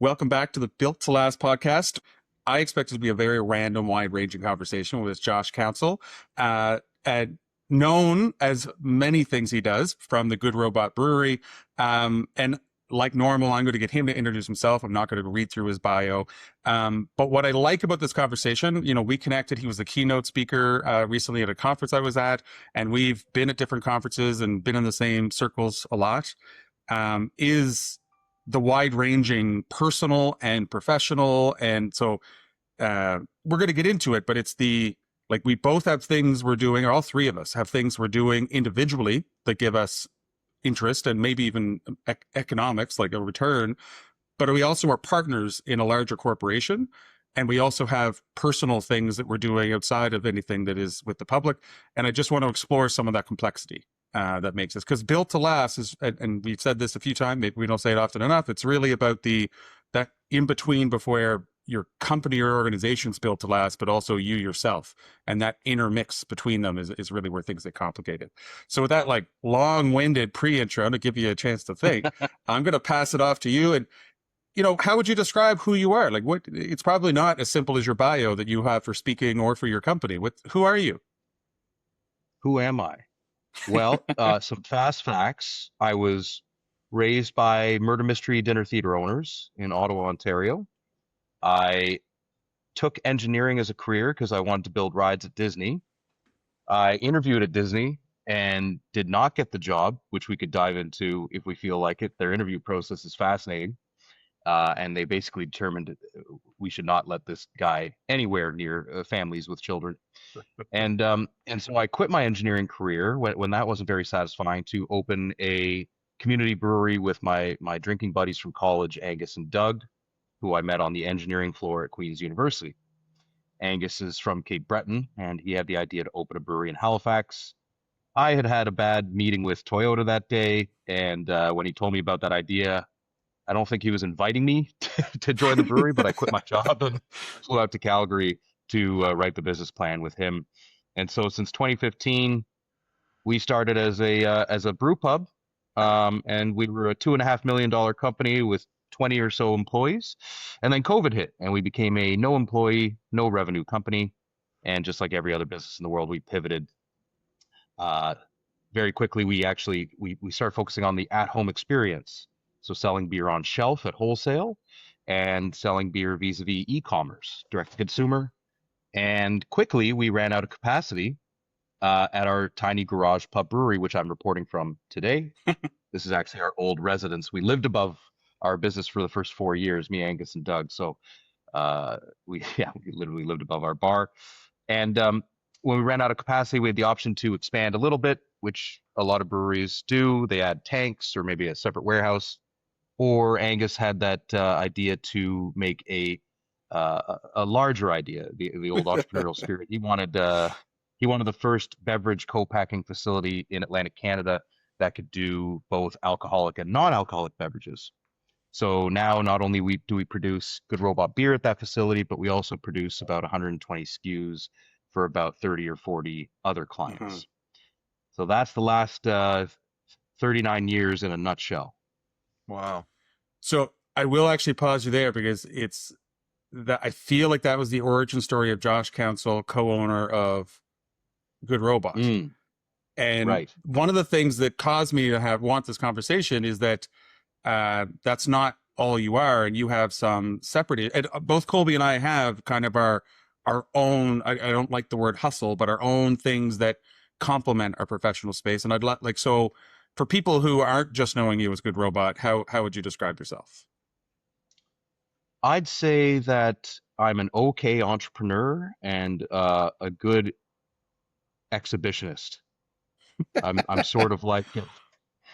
Welcome back to the Built to Last podcast. I expect it to be a very random, wide-ranging conversation with Josh Counsil, and known as many things he does from the Good Robot Brewery. And like normal, I'm going to get him to introduce himself. I'm not going to read through his bio. But what I like about this conversation, we connected. He was the keynote speaker recently at a conference I was at, and we've been at different conferences and been in the same circles a lot. Is the wide-ranging personal and professional. And so we're going to get into it, but it's we both have things we're doing, or all three of us have things we're doing individually that give us interest and maybe even economics, like a return. But we also are partners in a larger corporation. And we also have personal things that we're doing outside of anything that is with the public. And I just want to explore some of that complexity that makes us, because Built to Last is, and we've said this a few times, maybe we don't say it often enough. It's really about that in between before your company or organization's built to last, but also you yourself. And that intermix between them is really where things get complicated. So with that long-winded pre-intro to give you a chance to think, I'm going to pass it off to you. And how would you describe who you are? It's probably not as simple as your bio that you have for speaking or for your company. Who are you? Who am I? Well, some fast facts. I was raised by murder mystery dinner theater owners in Ottawa, Ontario. I took engineering as a career because I wanted to build rides at Disney. I interviewed at Disney and did not get the job, which we could dive into if we feel like it. Their interview process is fascinating. And they basically determined we should not let this guy anywhere near families with children. And so I quit my engineering career when that wasn't very satisfying to open a community brewery with my drinking buddies from college, Angus and Doug, who I met on the engineering floor at Queen's University. Angus is from Cape Breton, and he had the idea to open a brewery in Halifax. I had a bad meeting with Toyota that day, and when he told me about that idea, I don't think he was inviting me to join the brewery, but I quit my job and flew out to Calgary to write the business plan with him. And so since 2015, we started as a brew pub, and we were a $2.5 million company with 20 or so employees. And then COVID hit, and we became a no employee, no revenue company. And just like every other business in the world, we pivoted very quickly. We started focusing on the at-home experience. So selling beer on shelf at wholesale and selling beer vis-a-vis e-commerce, direct to consumer. And quickly we ran out of capacity at our tiny garage pub brewery, which I'm reporting from today. This is actually our old residence. We lived above our business for the first 4 years, me, Angus, and Doug. So we literally lived above our bar. And when we ran out of capacity, we had the option to expand a little bit, which a lot of breweries do. They add tanks or maybe a separate warehouse. Or Angus had that idea to make a larger idea, the old entrepreneurial spirit. He wanted the first beverage co-packing facility in Atlantic Canada that could do both alcoholic and non-alcoholic beverages. So now not only do we produce Good Robot beer at that facility, but we also produce about 120 SKUs for about 30 or 40 other clients. Mm-hmm. So that's the last 39 years in a nutshell. Wow. So I will actually pause you there because I feel like that was the origin story of Josh Counsil, co-owner of Good Robot. And right. One of the things that caused me to want this conversation is that that's not all you are, and you have some separate. And both Colby and I have kind of our own. I don't like the word hustle, but our own things that complement our professional space. And I'd so. For people who aren't just knowing you as Good Robot, how would you describe yourself? I'd say that I'm an okay entrepreneur and a good exhibitionist. I'm sort of like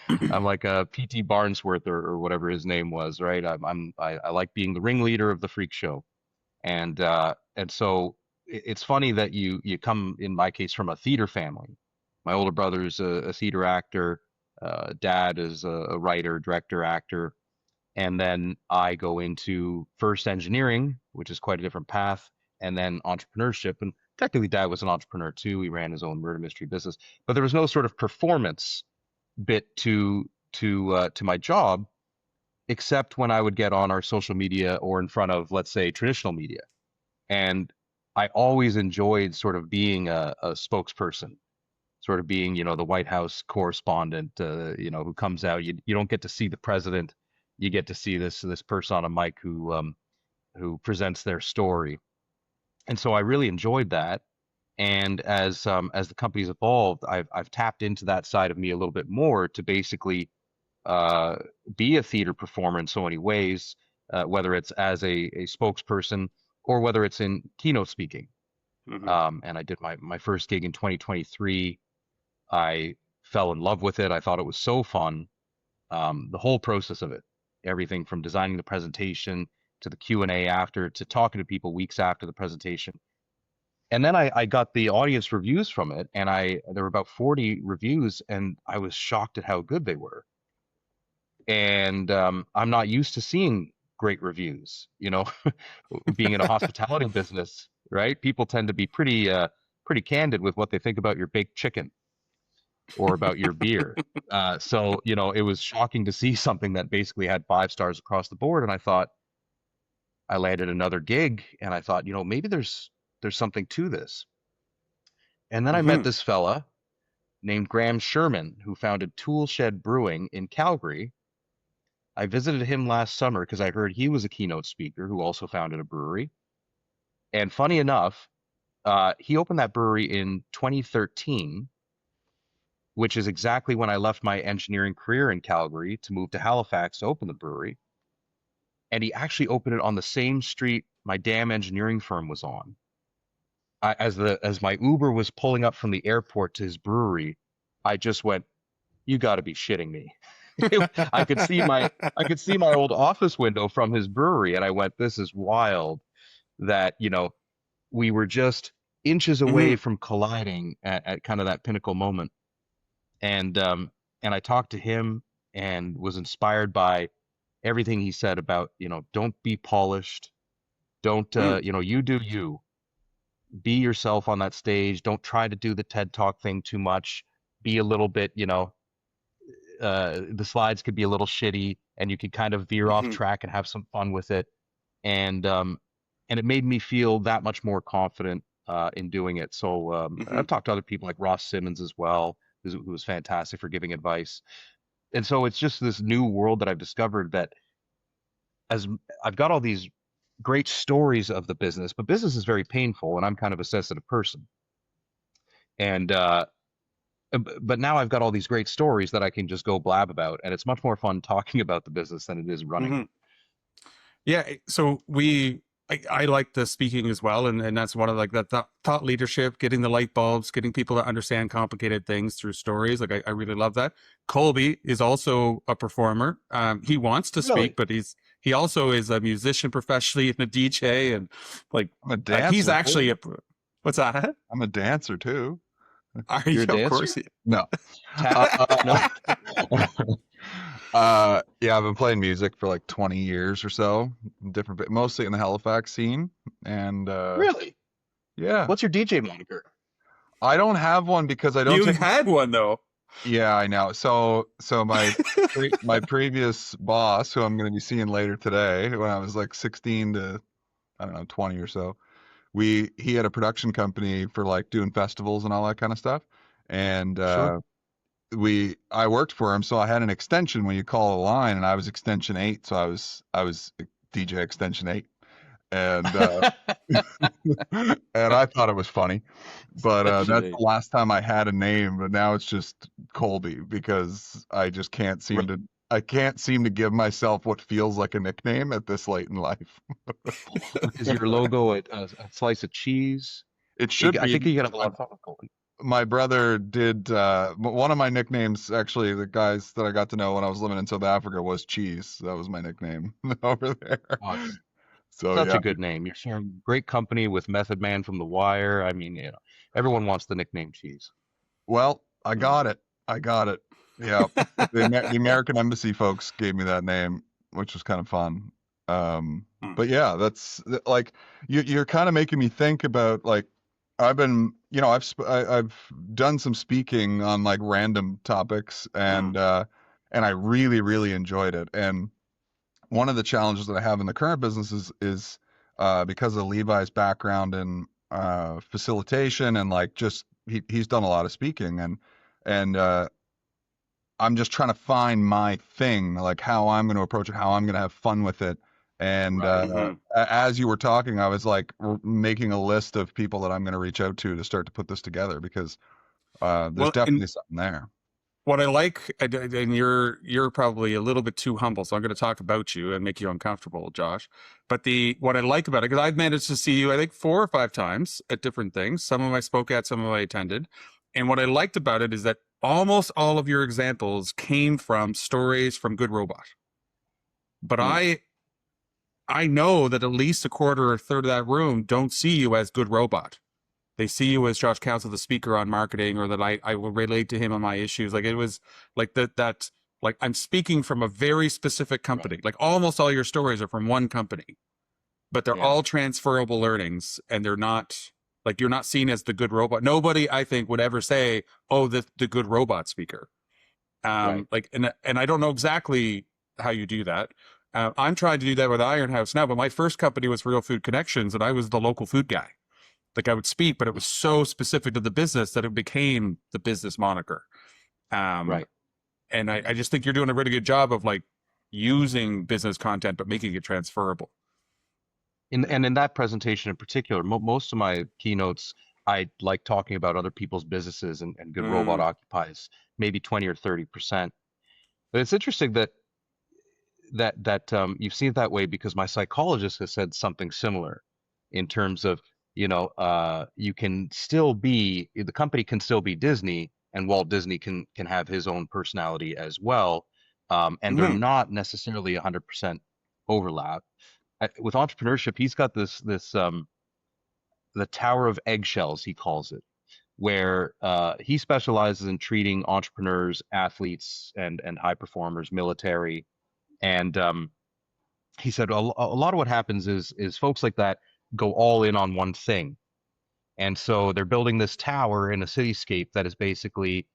I'm like a P.T. Barnsworth or whatever his name was, right? I like being the ringleader of the freak show, and so it's funny that you come, in my case, from a theater family. My older brother's a theater actor. Dad is a writer, director, actor. And then I go into first engineering, which is quite a different path, and then entrepreneurship. And technically, Dad was an entrepreneur too. He ran his own murder mystery business, but there was no sort of performance bit to my job. except when I would get on our social media or in front of, let's say, traditional media. And I always enjoyed sort of being a spokesperson, sort of being, the White House correspondent, who comes out. You don't get to see the president. You get to see this person on a mic who presents their story. And so I really enjoyed that. And as the company's evolved, I've tapped into that side of me a little bit more to basically uh, be a theater performer in so many ways, whether it's as a spokesperson or whether it's in keynote speaking. Hmm. And I did my first gig in 2023. I fell in love with it. I thought it was so fun. The whole process of it, everything from designing the presentation to the Q&A after, to talking to people weeks after the presentation. And then I got the audience reviews from it, and there were about 40 reviews, and I was shocked at how good they were. And I'm not used to seeing great reviews, being in a hospitality business, right? People tend to be pretty candid with what they think about your baked chicken or about your beer. So, it was shocking to see something that basically had 5 stars across the board. And I landed another gig, and I thought, maybe there's something to this. And then I met Hmm. this fella named Graham Sherman, who founded Toolshed Brewing in Calgary. I visited him last summer because I heard he was a keynote speaker who also founded a brewery. And funny enough, he opened that brewery in 2013, which is exactly when I left my engineering career in Calgary to move to Halifax to open the brewery. And he actually opened it on the same street my damn engineering firm was on. As my Uber was pulling up from the airport to his brewery, I just went, "You got to be shitting me." I could see my old office window from his brewery, and I went, "This is wild." That we were just inches away Hmm. from colliding at kind of that pinnacle moment. And I talked to him and was inspired by everything he said about, don't be polished, don't Hmm. you do you, be yourself on that stage, don't try to do the TED Talk thing too much, be a little bit, the slides could be a little shitty, and you could kind of veer off Hmm. track and have some fun with it. And um and it made me feel that much more confident in doing it. So Hmm. I've talked to other people like Ross Simmons as well, who was fantastic for giving advice. And so it's just this new world that I've discovered, that as I've got all these great stories of the business, but business is very painful, and I'm kind of a sensitive person. And but now I've got all these great stories that I can just go blab about, and it's much more fun talking about the business than it is running Hmm. it. Yeah, so I like the speaking as well, and that's one of like that thought leadership, getting the light bulbs, getting people to understand complicated things through stories. Like I really love that. Colby is also a performer. He wants to speak, Really? but he also is a musician professionally and a DJ, and like I'm a he's dancer actually too. a what's that? I'm a dancer too. Are you? You're a Of dancer? course. No. Tap? No? Uh, yeah, I've been playing music for like 20 years or so, mostly in the Halifax scene. And Really? yeah, What's your DJ moniker? I don't have one because I don't You take. had one though. Yeah, I know. So my previous boss, who I'm going to be seeing later today, when I was like 16 to I don't know 20 or so, he had a production company for like doing festivals and all that kind of stuff. And Sure. I worked for him, so I had an extension when you call a line, and I was extension 8, so I was DJ extension 8, and and I thought it was funny, but Section that's the 8. last time I had a name. But now it's just Colby because Right. I can't seem to give myself what feels like a nickname at this late in life. Is your logo a slice of cheese? It should I be. think you can have a lot of fun with Colby. My brother did one of my nicknames, actually, the guys that I got to know when I was living in South Africa, was Cheese. That was my nickname over there. Oh, it's So such yeah. a good name. You're sharing great company with Method Man from The Wire. I mean, everyone wants the nickname Cheese. Well, I got it. I got it. Yeah. The American Embassy folks gave me that name, which was kind of fun. Hmm. But yeah, like you're kind of making me think about, like, I've been, I've done some speaking on like random topics, Hmm. and I really really enjoyed it. And one of the challenges that I have in the current business is because of Levi's background in facilitation and like just he's done a lot of speaking and I'm just trying to find my thing, like how I'm going to approach it, how I'm going to have fun with it. And Right. as you were talking, I was like making a list of people that I'm going to reach out to start to put this together because there's Well, definitely and something there. what I like, and you're probably a little bit too humble, so I'm going to talk about you and make you uncomfortable, Josh. But what I like about it, because I've managed to see you, I think 4 or 5 times at different things. Some of them I spoke at, some of them I attended. And what I liked about it is that almost all of your examples came from stories from Good Robot. But Hmm. I know that at least a quarter or a third of that room don't see you as Good Robot. They see you as Josh Counsil, the speaker on marketing, or that I will relate to him on my issues. Like it was like that like I'm speaking from a very specific company. Right. Like almost all your stories are from one company, but they're Yeah. all transferable learnings, and they're not like you're not seen as the good robot. Nobody, I think, would ever say, "Oh, the good robot speaker." Right. Like and I don't know exactly how you do that. I'm trying to do that with Iron House now, but my first company was Real Food Connections, and I was the local food guy. Like I would speak, but it was so specific to the business that it became the business moniker. Um, Right. and I just think you're doing a really good job of like using business content, but making it transferable. And in that presentation in particular, most of my keynotes, I like talking about other people's businesses, and Good Robot Mm, occupies maybe 20 or 30%. But it's interesting that you've seen it that way because my psychologist has said something similar in terms of, you can still be, the company can still be Disney, and Walt Disney can have his own personality as well. And they're mm, not necessarily 100% overlap. With entrepreneurship, he's got this the tower of eggshells, he calls it, where he specializes in treating entrepreneurs, athletes, and high performers, military, and he said a lot of what happens is folks like that go all in on one thing, and so they're building this tower in a cityscape that is basically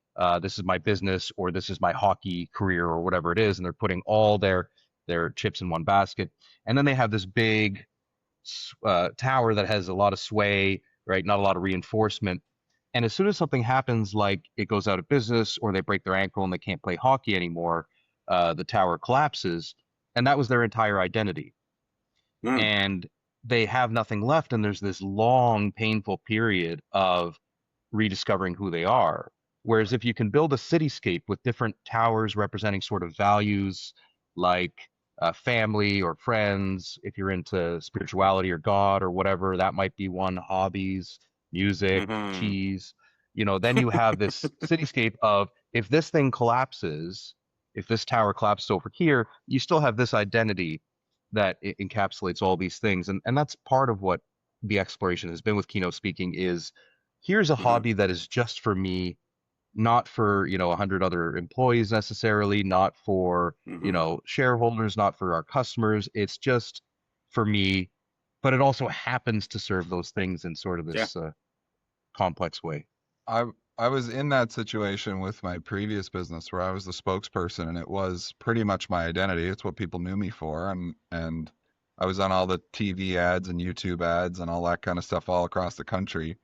this is my business or this is my hockey career or whatever it is, and they're putting all their chips in one basket, and then they have this big tower that has a lot of sway, right? Not a lot of reinforcement. And as soon as something happens, like it goes out of business or they break their ankle and they can't play hockey anymore, the tower collapses. And that was their entire identity. mm, And they have nothing left. And there's this long, painful period of rediscovering who they are. Whereas if you can build a cityscape with different towers representing sort of values like family or friends, if you're into spirituality or God or whatever, that might be one, hobbies, music, mm-hmm. cheese, then you have this cityscape of if this thing collapses, if this tower collapses over here, you still have this identity that encapsulates all these things. And that's part of what the exploration has been with keynote speaking is here's a Mm-hmm. hobby that is just for me, not for, 100 other employees necessarily, not for, Mm-hmm. shareholders, not for our customers. It's just for me, but it also happens to serve those things in sort of Yeah. this complex way. I I was in that situation with my previous business where I was the spokesperson and it was pretty much my identity. It's what people knew me for and I was on all the TV ads and YouTube ads and all that kind of stuff all across the country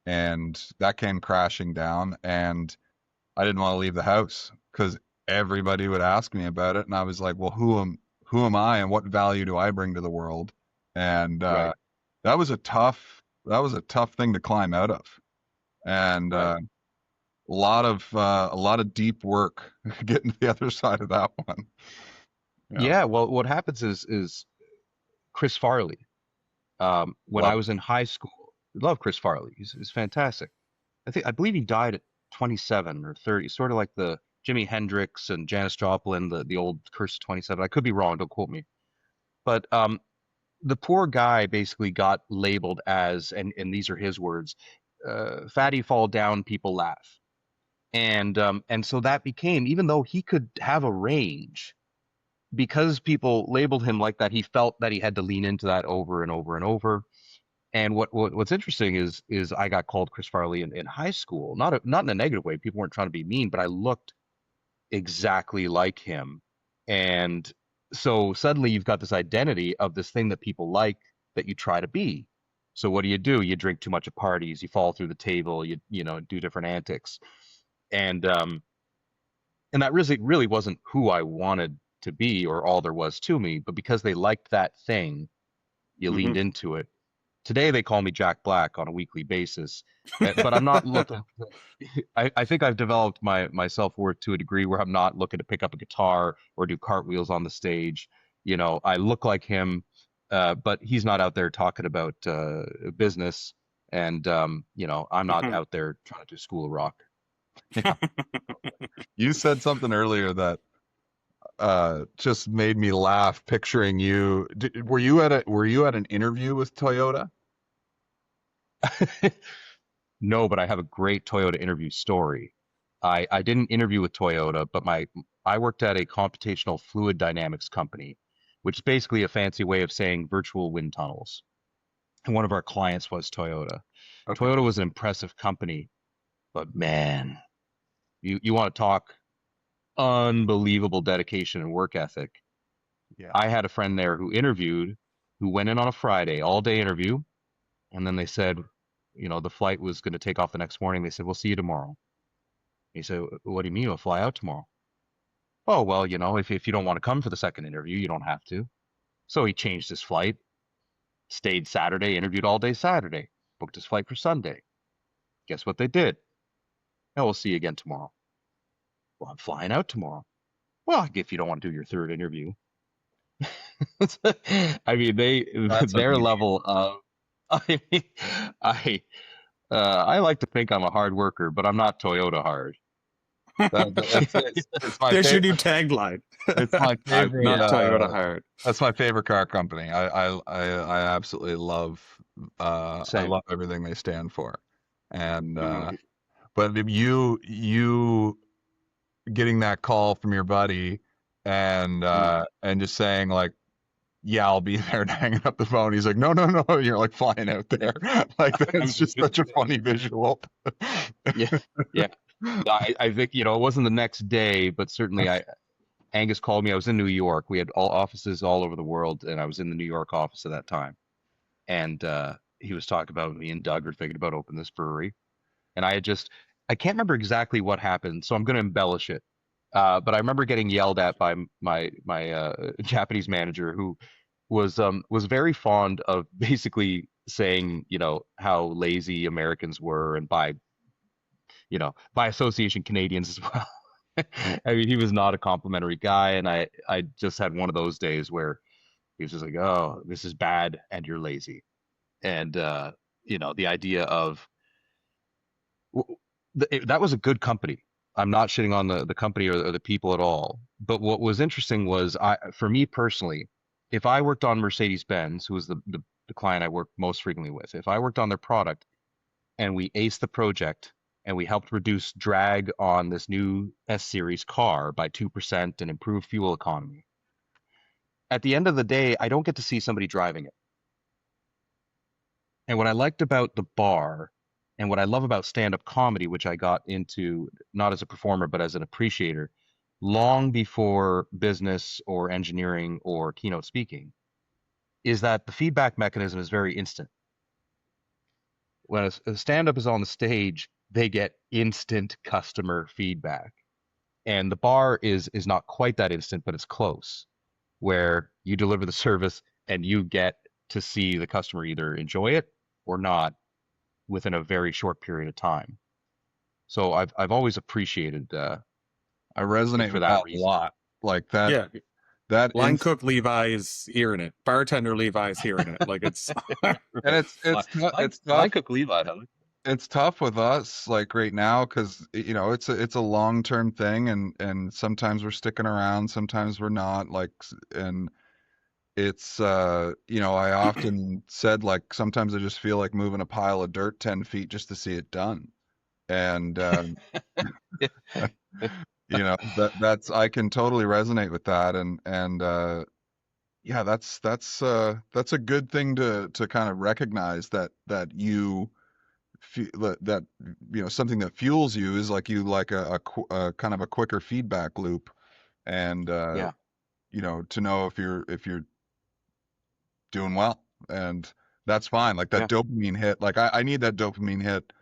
and that came crashing down and I didn't want to leave the house because everybody would ask me about it and I was like, well, who am I and what value do I bring to the world? And Right, that was a tough thing to climb out of. And right. a lot of deep work getting to the other side of that one. Yeah. Yeah, well, what happens is Chris Farley, when I Love was in high school, love Chris Farley. He's fantastic. I believe he died at 27 or 30, sort of like the Jimi Hendrix and Janis Joplin, the old Curse of 27. I could be wrong, don't quote me. But the poor guy basically got labeled as, and these are his words, fatty fall down, people laugh. And so that became, even though he could have a range, because people labeled him like that, he felt that he had to lean into that over and over and over. And what's interesting is I got called Chris Farley in high school, not in a negative way. People weren't trying to be mean, but I looked exactly like him. And So suddenly you've got this identity of this thing that people like that you try to be. So what do? You drink too much at parties, you fall through the table, you know, do different antics. And that really wasn't who I wanted to be or all there was to me, but because they liked that thing, you Hmm. leaned into it. Today they call me Jack Black on a weekly basis, but I'm not looking. I think I've developed my self-worth to a degree where I'm not looking to pick up a guitar or do cartwheels on the stage. You know, I look like him, but he's not out there talking about business, and you know, I'm not Hmm. out there trying to do School of Rock. You said something earlier that just made me laugh picturing you. Were you at an interview with Toyota? No, but I have a great Toyota interview story. I didn't interview with Toyota, but I worked at a computational fluid dynamics company, which is basically a fancy way of saying virtual wind tunnels. And one of our clients was Toyota. Okay. Toyota was an impressive company, but man, you want to talk unbelievable dedication and work ethic. Yeah. I had a friend there who interviewed, who went in on a Friday, all day interview, and then they said, you know, the flight was going to take off the next morning. They said, "We'll see you tomorrow." He said, "What do you mean you'll fly out tomorrow?" "Oh, well, you know, if you don't want to come for the second interview, you don't have to." So he changed his flight, stayed Saturday, interviewed all day Saturday, booked his flight for Sunday. Guess what they did? "Oh, we'll see you again tomorrow." "Well, I'm flying out tomorrow." "Well, if you don't want to do your third interview." I mean, That's their amazing. level of, I mean, I, I like to think I'm a hard worker, but I'm not Toyota hard. It's my There's your new favorite. tagline. It's my I'm favorite. not Toyota hard. That's my favorite car company. I absolutely love. I Same. love everything they stand for, and Hmm. but if you getting that call from your buddy and just saying like, yeah, I'll be there, and hanging up the phone. He's like, no, no, no. You're like flying out there. Like that's just such a funny visual. Yeah, yeah. No, I think, you know, it wasn't the next day, but certainly Angus called me. I was in New York. We had all offices all over the world, and I was in the New York office at that time. And he was talking about me and Doug were thinking about opening this brewery. And I can't remember exactly what happened, so I'm going to embellish it. But I remember getting yelled at by my Japanese manager who was very fond of basically saying, you know, how lazy Americans were, and by association Canadians as well. I mean, he was not a complimentary guy, and I just had one of those days where he was just like, "Oh, this is bad, and you're lazy." And you know, the idea of that was a good company. I'm not shitting on the company or the people at all. But what was interesting was, for me personally, if I worked on Mercedes-Benz, who was the client I worked most frequently with, if I worked on their product and we aced the project and we helped reduce drag on this new S series car by 2% and improve fuel economy, at the end of the day, I don't get to see somebody driving it. And what I liked about the bar and what I love about stand-up comedy, which I got into not as a performer, but as an appreciator, long before business or engineering or keynote speaking, is that the feedback mechanism is very instant. When a stand-up is on the stage, they get instant customer feedback. And the bar is not quite that instant, but it's close, where you deliver the service and you get to see the customer either enjoy it or not within a very short period of time. So I've always appreciated I it resonate for with that that a reason. lot. Like that Yeah. that Line ins cook Levi is hearing it. Bartender Levi is hearing it. Like it's and it's tough. Line cook Levi, huh? It's tough with us like right now because you know it's a long term thing and sometimes we're sticking around, sometimes we're not. And it's you know I often said like sometimes I just feel like moving a pile of dirt 10 feet just to see it done. And you know that's I can totally resonate with that and yeah, that's a good thing to kind of recognize that you that you know something that fuels you is like you like a kind of a quicker feedback loop and Yeah. to know if you're doing well, and that's fine. Like that dopamine hit. Like I need that dopamine hit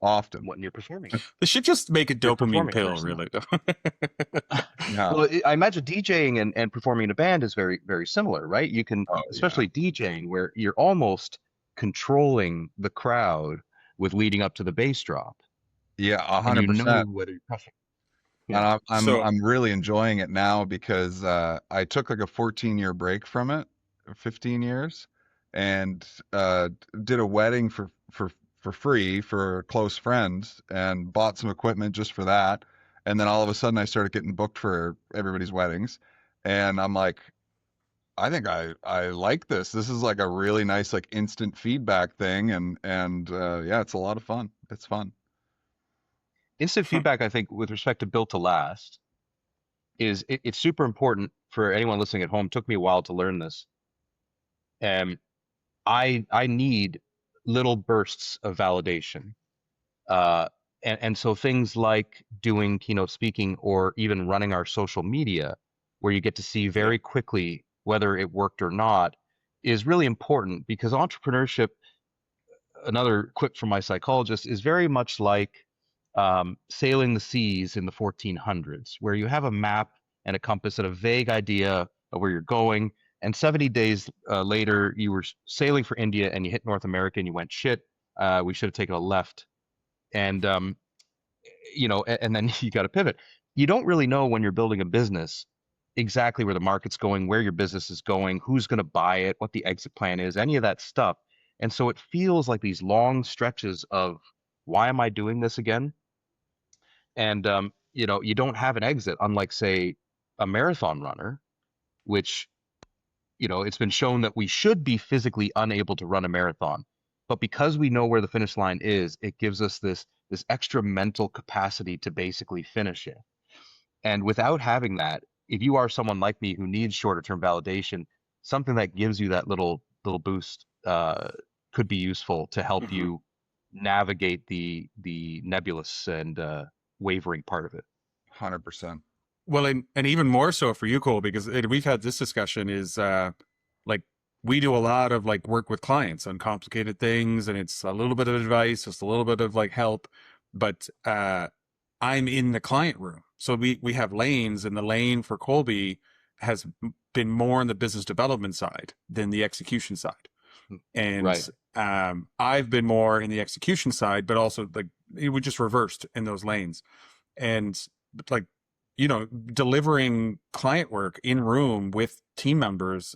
often. When you're performing. They should just make a You're dopamine performing pill, first. really. Yeah. Well, I imagine DJing and performing in a band is very, very similar, right? You can, Oh yeah. especially DJing, where you're almost controlling the crowd with leading up to the bass drop, Yeah, and you 100%. know whether you're pushing. And Yeah. I'm really enjoying it now because I took like a 14-year break from it, or 15 years, and did a wedding for free for a close friend and bought some equipment just for that. And then all of a sudden I started getting booked for everybody's weddings, and I'm like, I think I like this. This is like a really nice like instant feedback thing, and yeah, it's a lot of fun. It's fun. Instant feedback, I think, with respect to built to last, it's super important for anyone listening at home. It took me a while to learn this. And I need little bursts of validation. Uh, and so things like doing keynote speaking or even running our social media, where you get to see very quickly whether it worked or not, is really important because entrepreneurship, another quip from my psychologist, is very much like sailing the seas in the 1400s, where you have a map and a compass and a vague idea of where you're going. And 70 days later, you were sailing for India and you hit North America and you went, shit, we should have taken a left. And, and then you got to pivot. You don't really know when you're building a business exactly where the market's going, where your business is going, who's going to buy it, what the exit plan is, any of that stuff. And so it feels like these long stretches of why am I doing this again? And you don't have an exit, unlike say a marathon runner, which it's been shown that we should be physically unable to run a marathon, but because we know where the finish line is, it gives us this extra mental capacity to basically finish it. And without having that, if you are someone like me who needs shorter term validation, something that gives you that little boost could be useful to help you navigate the nebulous and wavering part of it. 100%. Well, and even more so for you, Cole, because we've had this discussion is like we do a lot of like work with clients on complicated things, and it's a little bit of advice, just a little bit of like help, but I'm in the client room. So we have lanes, and the lane for Colby has been more on the business development side than the execution side. And Right. I've been more in the execution side, but also like it was just reversed in those lanes. And like, delivering client work in room with team members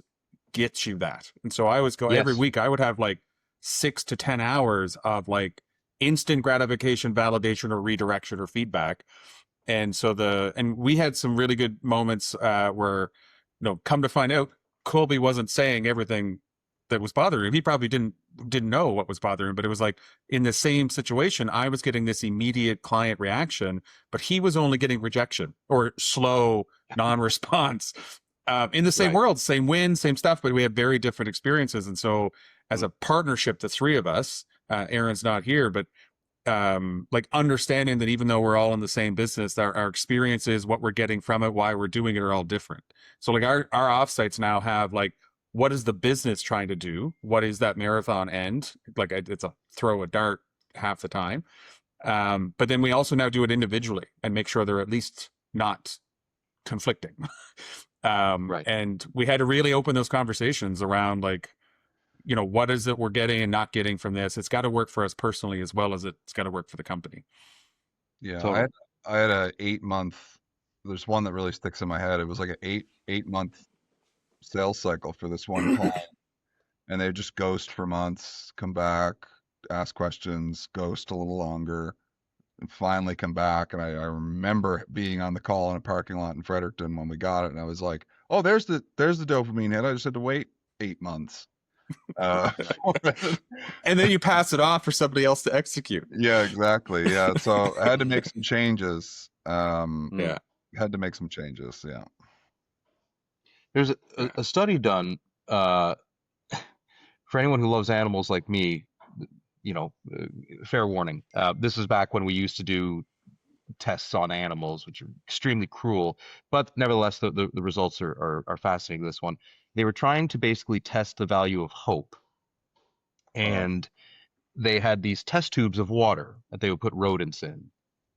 gets you that. And so I always go every Yes. week, I would have like 6 to 10 hours of like instant gratification, validation, or redirection or feedback. And so and we had some really good moments where, come to find out, Colby wasn't saying everything that was bothering him. He probably didn't know what was bothering him, but it was like in the same situation, I was getting this immediate client reaction, but he was only getting rejection or slow non-response. In the same world, same win, same stuff, but we have very different experiences. And so as a partnership, the three of us, Aaron's not here, but like understanding that even though we're all in the same business, our experiences, what we're getting from it, why we're doing it are all different. So like our offsites now have like, what is the business trying to do? What is that marathon end? Like it's a throw a dart half the time. But then we also now do it individually and make sure they're at least not conflicting. Right. And we had to really open those conversations around like, what is it we're getting and not getting from this? It's got to work for us personally as well as it's got to work for the company. Yeah, Totally. I had a 8-month. There's one that really sticks in my head. It was like an 8-month sales cycle for this one client, and they just ghost for months, come back, ask questions, ghost a little longer, and finally come back. And I remember being on the call in a parking lot in Fredericton when we got it, and I was like, "Oh, there's the dopamine hit. I just had to wait 8 months." And then you pass it off for somebody else to execute. Yeah, exactly. Yeah, so I had to make some changes. Yeah. Had to make some changes. Yeah. There's a study done for anyone who loves animals like me. Fair warning. This is back when we used to do tests on animals, which are extremely cruel. But nevertheless, the results are fascinating. This one, they were trying to basically test the value of hope, and they had these test tubes of water that they would put rodents in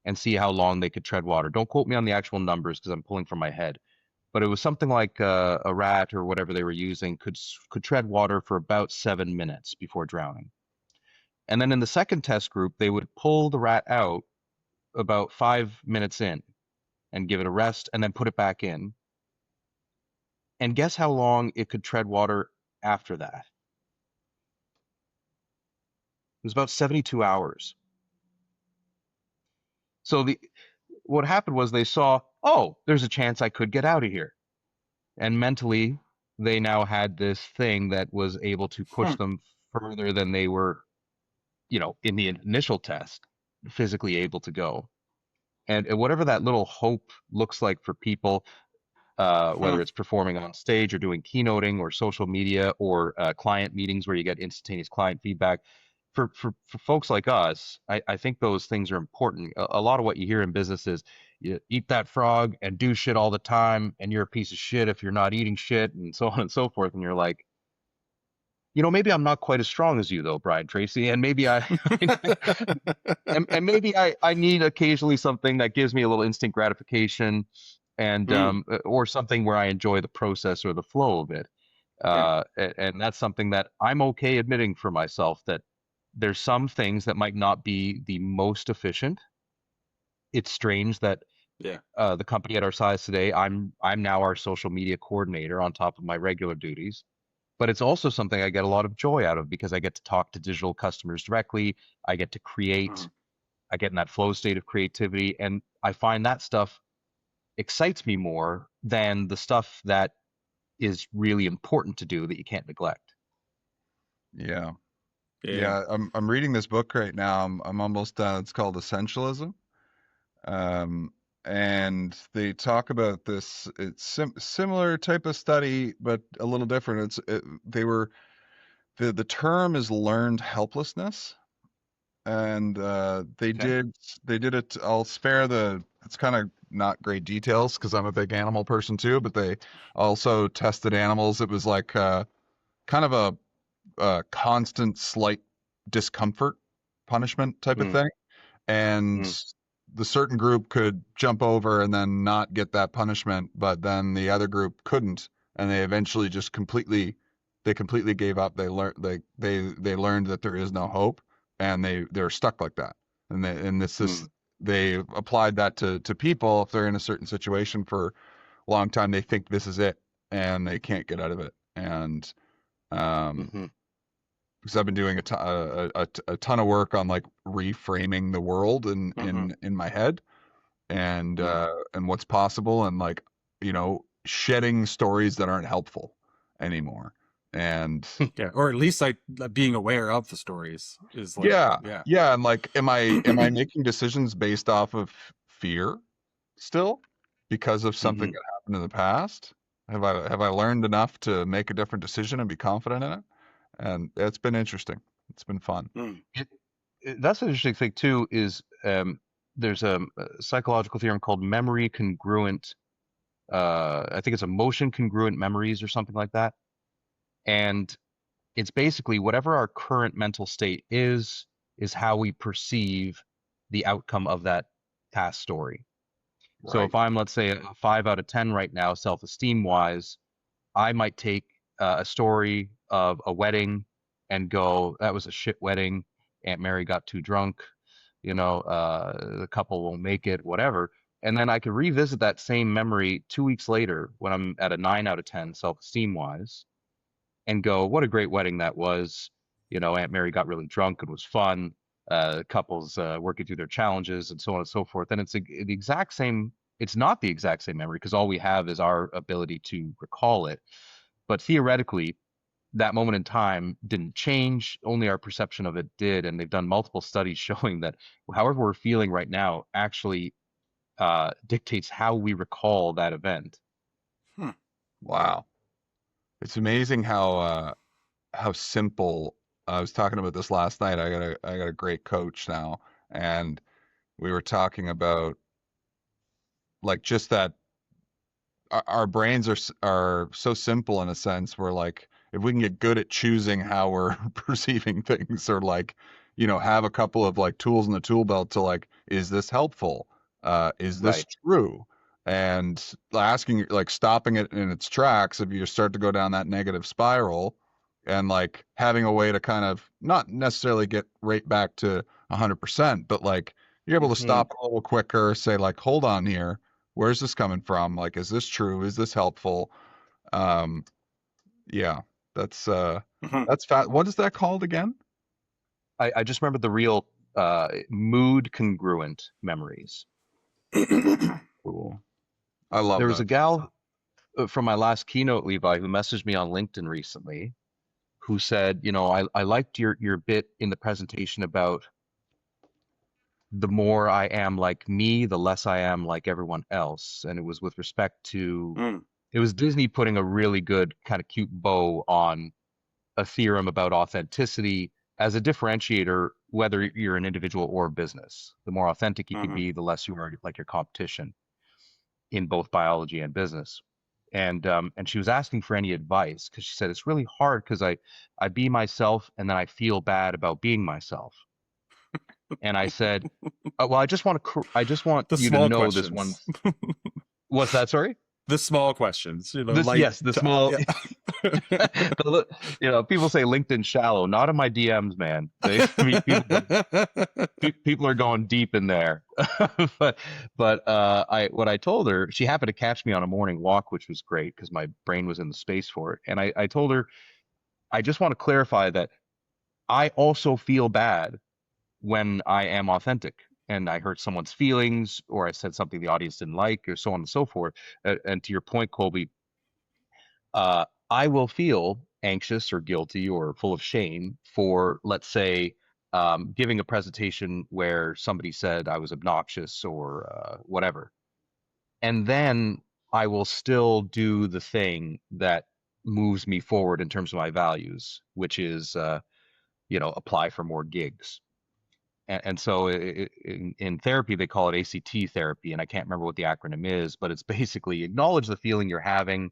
and see how long they could tread water. Don't quote me on the actual numbers because I'm pulling from my head, but it was something like a rat or whatever they were using could tread water for about 7 minutes before drowning. And then in the second test group, they would pull the rat out about 5 minutes in and give it a rest and then put it back in. And guess how long it could tread water after that? It was about 72 hours. So what happened was they saw, oh, there's a chance I could get out of here. And mentally, they now had this thing that was able to push them further than they were, in the initial test, physically able to go. And whatever that little hope looks like for people, whether it's performing on stage or doing keynoting or social media or client meetings where you get instantaneous client feedback. For folks like us, I think those things are important. A lot of what you hear in business is you eat that frog and do shit all the time, and you're a piece of shit if you're not eating shit, and so on and so forth. And you're like, maybe I'm not quite as strong as you though, Brian Tracy, and maybe and maybe I need occasionally something that gives me a little instant gratification and or something where I enjoy the process or the flow of it. And that's something that I'm okay admitting for myself, that there's some things that might not be the most efficient. It's strange that the company at our size today, I'm now our social media coordinator on top of my regular duties. But it's also something I get a lot of joy out of because I get to talk to digital customers directly. I get to create. I get in that flow state of creativity, and I find that stuff excites me more than the stuff that is really important to do that you can't neglect. Yeah. Yeah, I'm reading this book right now. I'm almost done. It's called Essentialism. And they talk about this. It's similar type of study, but a little different. The term is learned helplessness, and they did it. I'll spare it's kind of not great details because I'm a big animal person too. But they also tested animals. It was like kind of a constant slight discomfort punishment type of thing, and the certain group could jump over and then not get that punishment, but then the other group couldn't, and they eventually just completely gave up. They learned that there is no hope, and they're stuck like that. And they applied that to people. If they're in a certain situation for a long time, they think this is it and they can't get out of it. And because I've been doing a ton of work on like reframing the world in my head, and what's possible, and like shedding stories that aren't helpful anymore, and or at least like being aware of the stories is like and like am I making decisions based off of fear still because of something that happened in the past? Have I learned enough to make a different decision and be confident in it? And it's been interesting. It's been fun. That's an interesting thing too. Is there's a psychological theorem called memory congruent. I think it's emotion congruent memories or something like that. And it's basically whatever our current mental state is how we perceive the outcome of that past story. Right. So if I'm, let's say, a 5 out of 10 right now, self-esteem wise, I might take a story of a wedding and go, that was a shit wedding. Aunt Mary got too drunk. The couple won't make it, whatever. And then I could revisit that same memory 2 weeks later when I'm at a 9 out of 10 self-esteem wise and go, what a great wedding that was. Aunt Mary got really drunk and was fun. Couples working through their challenges and so on and so forth. And it's the exact same. It's not the exact same memory because all we have is our ability to recall it. But theoretically, that moment in time didn't change. Only our perception of it did. And they've done multiple studies showing that however we're feeling right now actually dictates how we recall that event. Wow. It's amazing how simple. I was talking about this last night. I got a great coach now, and we were talking about like just that our brains are so simple in a sense where like if we can get good at choosing how we're perceiving things or like have a couple of like tools in the tool belt to like is this helpful, is this Right. true, and asking like stopping it in its tracks if you start to go down that negative spiral, and like having a way to kind of not necessarily get right back to 100% but like you're able to Mhm. stop a little quicker, say like hold on here, where's this coming from? Like, is this true? Is this helpful? Um, yeah, that's Mhm. what is that called again? I just remember the real mood congruent memories. Cool. I love There was a that. gal from my last keynote, Levi, who messaged me on LinkedIn recently, who said, I liked your bit in the presentation about the more I am like me, the less I am like everyone else. And it was with respect to, Mm. it was Disney putting a really good kind of cute bow on a theorem about authenticity as a differentiator, whether you're an individual or a business. The more authentic you can Mhm. be, the less you are like your competition in both biology and business. And she was asking for any advice because she said it's really hard because I be myself and then I feel bad about being myself. And I said, well, I just want The you to small know this one. questions. What's that? Sorry. The small questions, This light. yes, the small. Yeah. People say LinkedIn shallow. Not in my DMs, man. People are going deep in there. but I what I told her, she happened to catch me on a morning walk, which was great because my brain was in the space for it. And I told her, I just want to clarify that I also feel bad when I am authentic and I hurt someone's feelings or I said something the audience didn't like or so on and so forth. And to your point, Colby, I will feel anxious or guilty or full of shame for, let's say, giving a presentation where somebody said I was obnoxious or whatever. And then I will still do the thing that moves me forward in terms of my values, which is, apply for more gigs. And so in therapy, they call it ACT therapy. And I can't remember what the acronym is, but it's basically acknowledge the feeling you're having,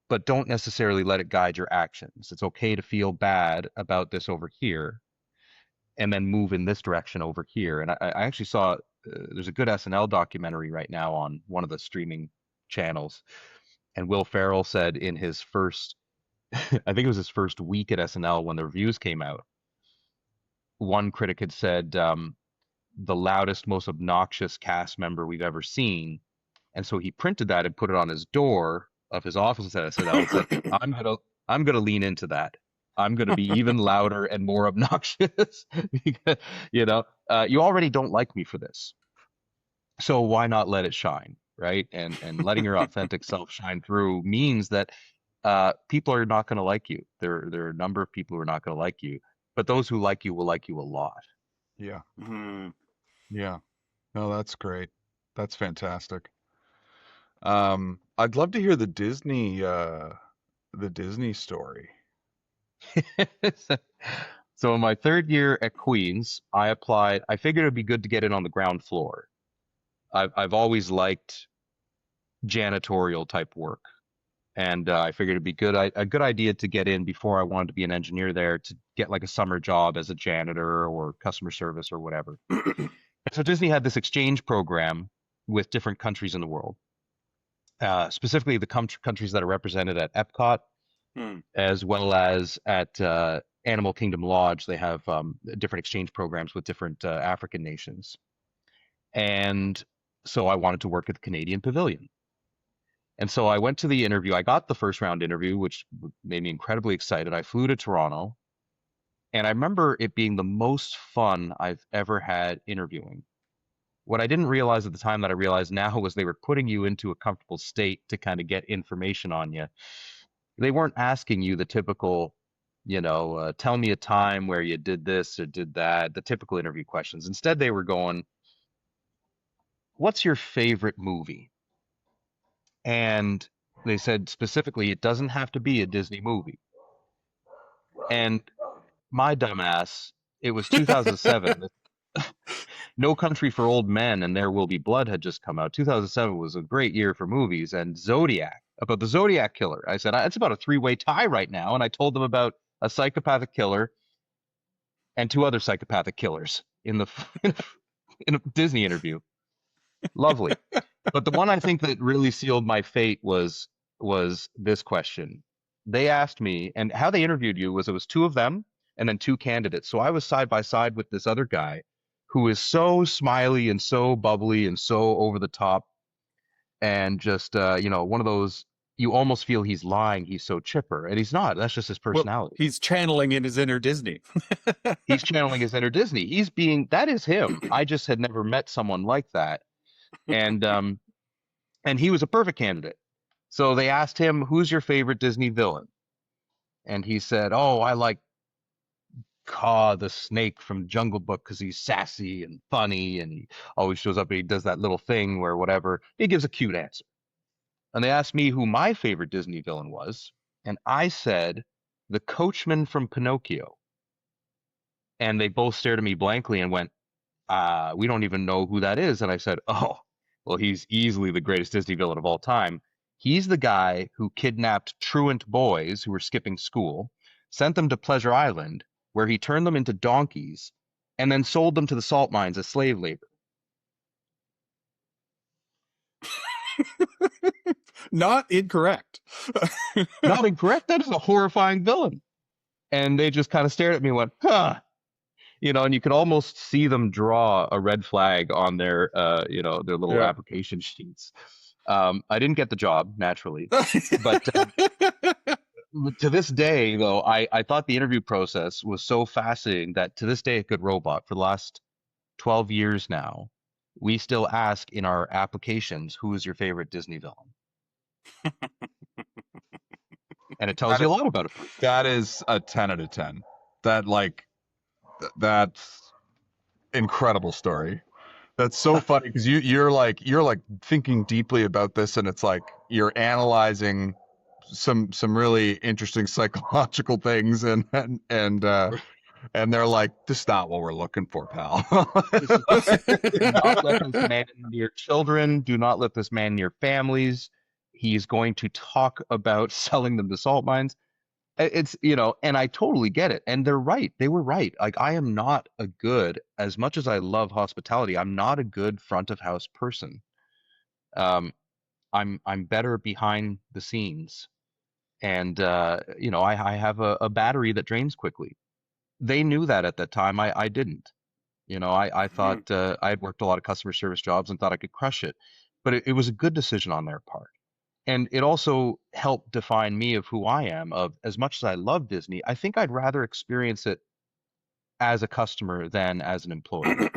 but don't necessarily let it guide your actions. It's okay to feel bad about this over here and then move in this direction over here. And I actually saw there's a good SNL documentary right now on one of the streaming channels. And Will Ferrell said in his first, I think it was his first week at SNL when the reviews came out, one critic had said, the loudest, most obnoxious cast member we've ever seen. And so he printed that and put it on his door of his office at SNL and said, I'm gonna lean into that. I'm gonna be even louder and more obnoxious because you already don't like me for this. So why not let it shine, right? And letting your authentic self shine through means that people are not gonna like you. There are a number of people who are not gonna like you, but those who like you will like you a lot. Yeah. Mhm. Yeah. No, that's great. That's fantastic. I'd love to hear the Disney story. So in my third year at Queens, I applied. I figured it'd be good to get in on the ground floor. I've always liked janitorial type work, and I figured it'd be a good idea to get in before I wanted to be an engineer there to get like a summer job as a janitor or customer service or whatever. So Disney had this exchange program with different countries in the world, specifically the countries that are represented at Epcot Hmm. as well as at Animal Kingdom Lodge. They have different exchange programs with different African nations. And so I wanted to work at the Canadian Pavilion. And so I went to the interview. I got the first round interview, which made me incredibly excited. I flew to Toronto, and I remember it being the most fun I've ever had interviewing. What I didn't realize at the time that I realize now was they were putting you into a comfortable state to kind of get information on you. They weren't asking you the typical, tell me a time where you did this or did that, the typical interview questions. Instead, they were going, what's your favorite movie? And they said specifically, it doesn't have to be a Disney movie. And my dumbass, it was 2007. No Country for Old Men and There Will Be Blood had just come out. 2007 was a great year for movies. And Zodiac, about the Zodiac killer. I said, it's about a three-way tie right now. And I told them about a psychopathic killer and two other psychopathic killers in the in a Disney interview. Lovely. But the one I think that really sealed my fate was this question. They asked me, and how they interviewed you was it was two of them and then two candidates. So I was side by side with this other guy who is so smiley and so bubbly and so over the top and just one of those you almost feel he's lying. He's so chipper, and he's not. That's just his personality. Well, he's channeling in his inner Disney. He's channeling his inner Disney. That is him. I just had never met someone like that. And he was a perfect candidate. So they asked him, who's your favorite Disney villain? And he said, oh, I like Kaa the snake from Jungle Book because he's sassy and funny and he always shows up and he does that little thing where whatever. He gives a cute answer. And they asked me who my favorite Disney villain was. And I said, the coachman from Pinocchio. And they both stared at me blankly and went, we don't even know who that is. And I said, oh, well, he's easily the greatest Disney villain of all time. He's the guy who kidnapped truant boys who were skipping school, sent them to Pleasure Island, where he turned them into donkeys, and then sold them to the salt mines as slave labor. Not incorrect. Not incorrect. That is a horrifying villain. And they just kind of stared at me and went, huh. And you could almost see them draw a red flag on their, their little application sheets. I didn't get the job, naturally. But to this day, though, I thought the interview process was so fascinating that to this day at Good Robot, for the last 12 years now, we still ask in our applications, who is your favorite Disney villain? And it tells you a lot about it. That is a 10 out of 10. That's incredible story. That's so funny because you're like thinking deeply about this, and it's like you're analyzing some really interesting psychological things, and they're like, this is not what we're looking for, pal. Do not let this man near children. Do not let this man near families. He's going to talk about selling them to salt mines. It's, and I totally get it. And they're right. They were right. Like, I am not as much as I love hospitality, I'm not a good front of house person. I'm better behind the scenes. And, I have a battery that drains quickly. They knew that at that time. I didn't. I thought I had worked a lot of customer service jobs and thought I could crush it. But it was a good decision on their part. And it also helped define me of who I am. Of as much as I love Disney, I think I'd rather experience it as a customer than as an employee.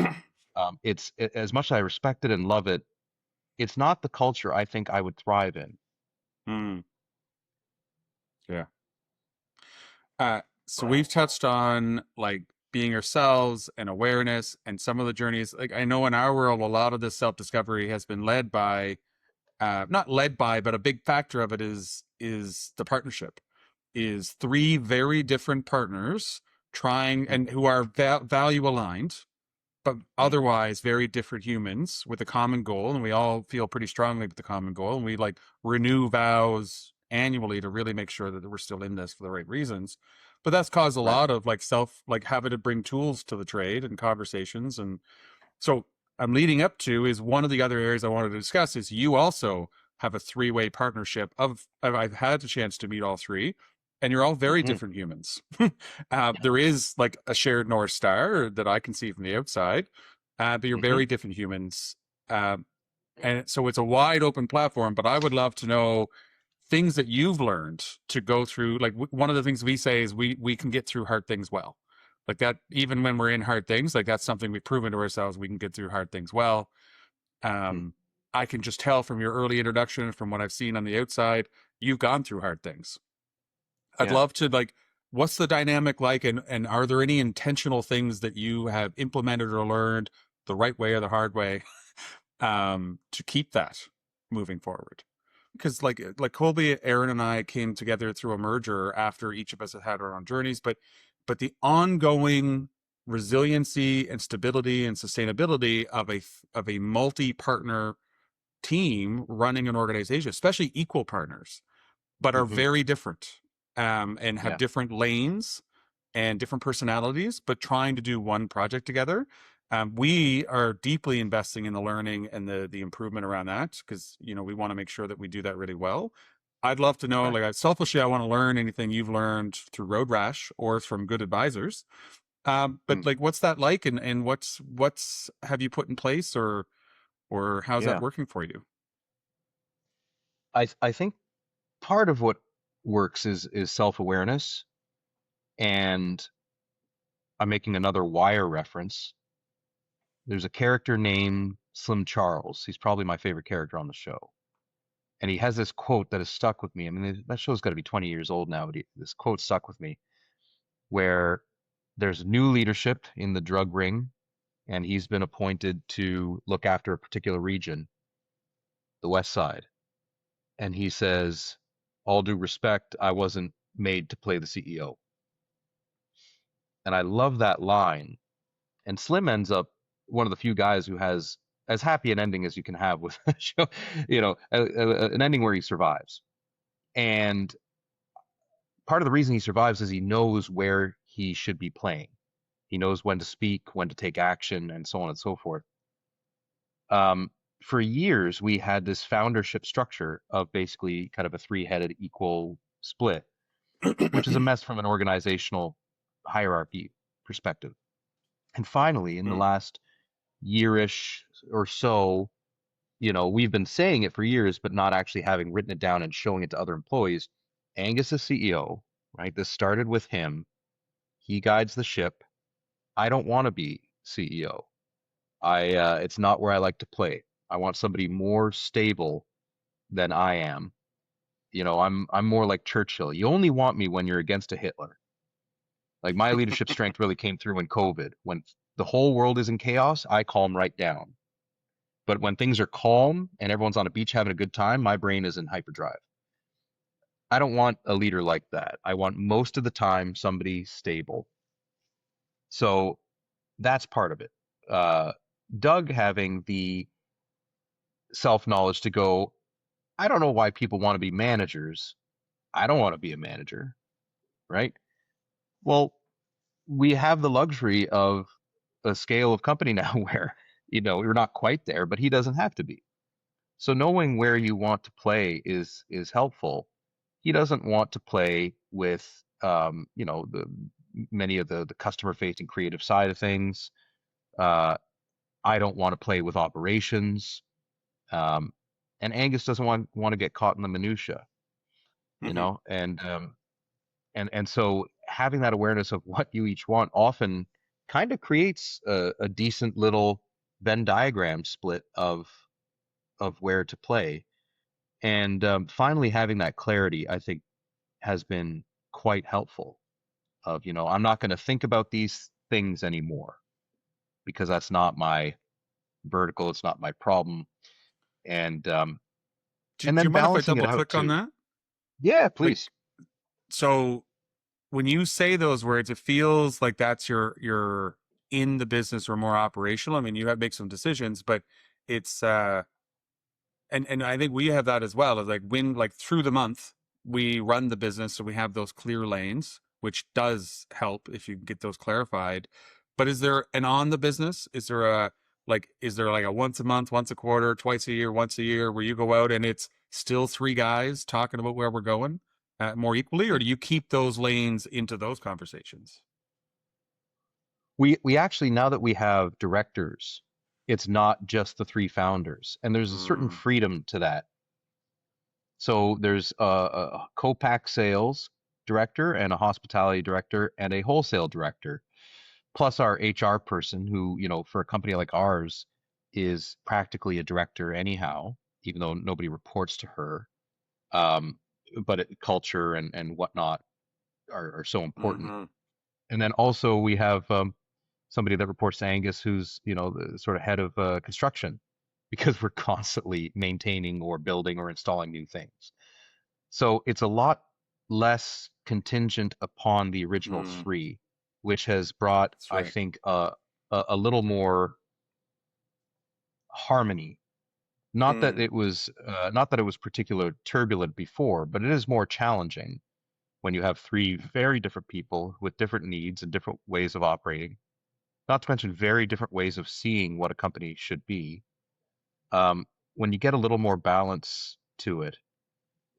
As much as I respect it and love it, it's not the culture I think I would thrive in. Yeah. So we've touched on like being ourselves and awareness and some of the journeys. Like, I know in our world, a lot of this self-discovery has been led by, not led by, but a big factor of it is the partnership. Is three very different partners trying and who are value aligned, but otherwise very different humans with a common goal. And we all feel pretty strongly with the common goal. And we like renew vows annually to really make sure that we're still in this for the right reasons. But that's caused a lot of like having to bring tools to the trade and conversations. And so I'm leading up to is one of the other areas I wanted to discuss is you also have a three-way partnership I've had the chance to meet all three, and you're all very different humans. There is like a shared North Star that I can see from the outside, but you're very different humans. And so it's a wide open platform, but I would love to know things that you've learned to go through. Like one of the things we say is we can get through hard things well. Like that, even when we're in hard things, like that's something we've proven to ourselves. We can get through hard things well. I can just tell from your early introduction, from what I've seen on the outside, you've gone through hard things. I'd love to like, what's the dynamic like? And are there any intentional things that you have implemented or learned the right way or the hard way to keep that moving forward? Because like Colby, Aaron, and I came together through a merger after each of us had had our own journeys, but the ongoing resiliency and stability and sustainability of a multi-partner team running an organization, especially equal partners, but are Hmm. very different, and have Yeah. different lanes and different personalities, but trying to do one project together. We are deeply investing in the learning and the improvement around that, because we want to make sure that we do that really well. I'd love to know, Okay. like, selfishly, I want to learn anything you've learned through Road Rash or from good advisors. But Mm. like, what's that like, and what's have you put in place, or how's that Yeah. working for you? I think part of what works is self-awareness, and I'm making another Wire reference. There's a character named Slim Charles. He's probably my favorite character on the show. And he has this quote that has stuck with me. I mean, that show's got to be 20 years old now, but this quote stuck with me, where there's new leadership in the drug ring, and he's been appointed to look after a particular region, the West Side. And he says, all due respect, I wasn't made to play the CEO. And I love that line. And Slim ends up one of the few guys who has as happy an ending as you can have with a show, an ending where he survives. And part of the reason he survives is he knows where he should be playing. He knows when to speak, when to take action, and so on and so forth. Um, for years, we had this foundership structure of basically kind of a three-headed equal split, which is a mess from an organizational hierarchy perspective. And finally, in the Mm. last yearish or so, we've been saying it for years, but not actually having written it down and showing it to other employees. Angus is CEO, right? This started with him. He guides the ship. I don't want to be CEO. It's not where I like to play. I want somebody more stable than I am. I'm more like Churchill. You only want me when you're against a Hitler. Like my leadership strength really came through in COVID. When the whole world is in chaos, I calm right down. But when things are calm and everyone's on a beach having a good time, my brain is in hyperdrive. I don't want a leader like that. I want most of the time somebody stable. So that's part of it. Uh, Doug having the self knowledge to go, I don't know why people want to be managers. I don't want to be a manager, right? Well, we have the luxury of a scale of company now where, we're not quite there, but he doesn't have to be. So knowing where you want to play is helpful. He doesn't want to play with the many of the customer facing creative side of things. I don't want to play with operations. Um, and Angus doesn't want to get caught in the minutia, Hmm. and so having that awareness of what you each want often kind of creates a decent little Venn diagram split of where to play. And finally, having that clarity, I think, has been quite helpful. Of, I'm not going to think about these things anymore because that's not my vertical, it's not my problem, and um, Do, and do then you mind if I balancing it double out click on too. that? Yeah, Like, please. so when you say those words, it feels like that's your in the business or more operational. I mean, you have to make some decisions, but it's and I think we have that as well. Is like when, like, through the month we run the business, so we have those clear lanes, which does help if you get those clarified. But is there an on the business? Is there like a once a month, once a quarter, twice a year, once a year where you go out and it's still three guys talking about where we're going, more equally, or do you keep those lanes into those conversations? We actually, now that we have directors, it's not just the three founders, and there's a certain Mm. freedom to that. So there's a co-pack sales director and a hospitality director and a wholesale director, plus our HR person who, for a company like ours is practically a director anyhow, even though nobody reports to her. Um, but culture and whatnot are so important. Hmm. And then also we have somebody that reports to Angus who's, the sort of head of construction because we're constantly maintaining or building or installing new things. So it's a lot less contingent upon the original Mm. three. which has brought, That's I right. think, a little more harmony. Not that it was particularly turbulent before, but it is more challenging when you have three very different people with different needs and different ways of operating. Not to mention very different ways of seeing what a company should be. When you get a little more balance to it,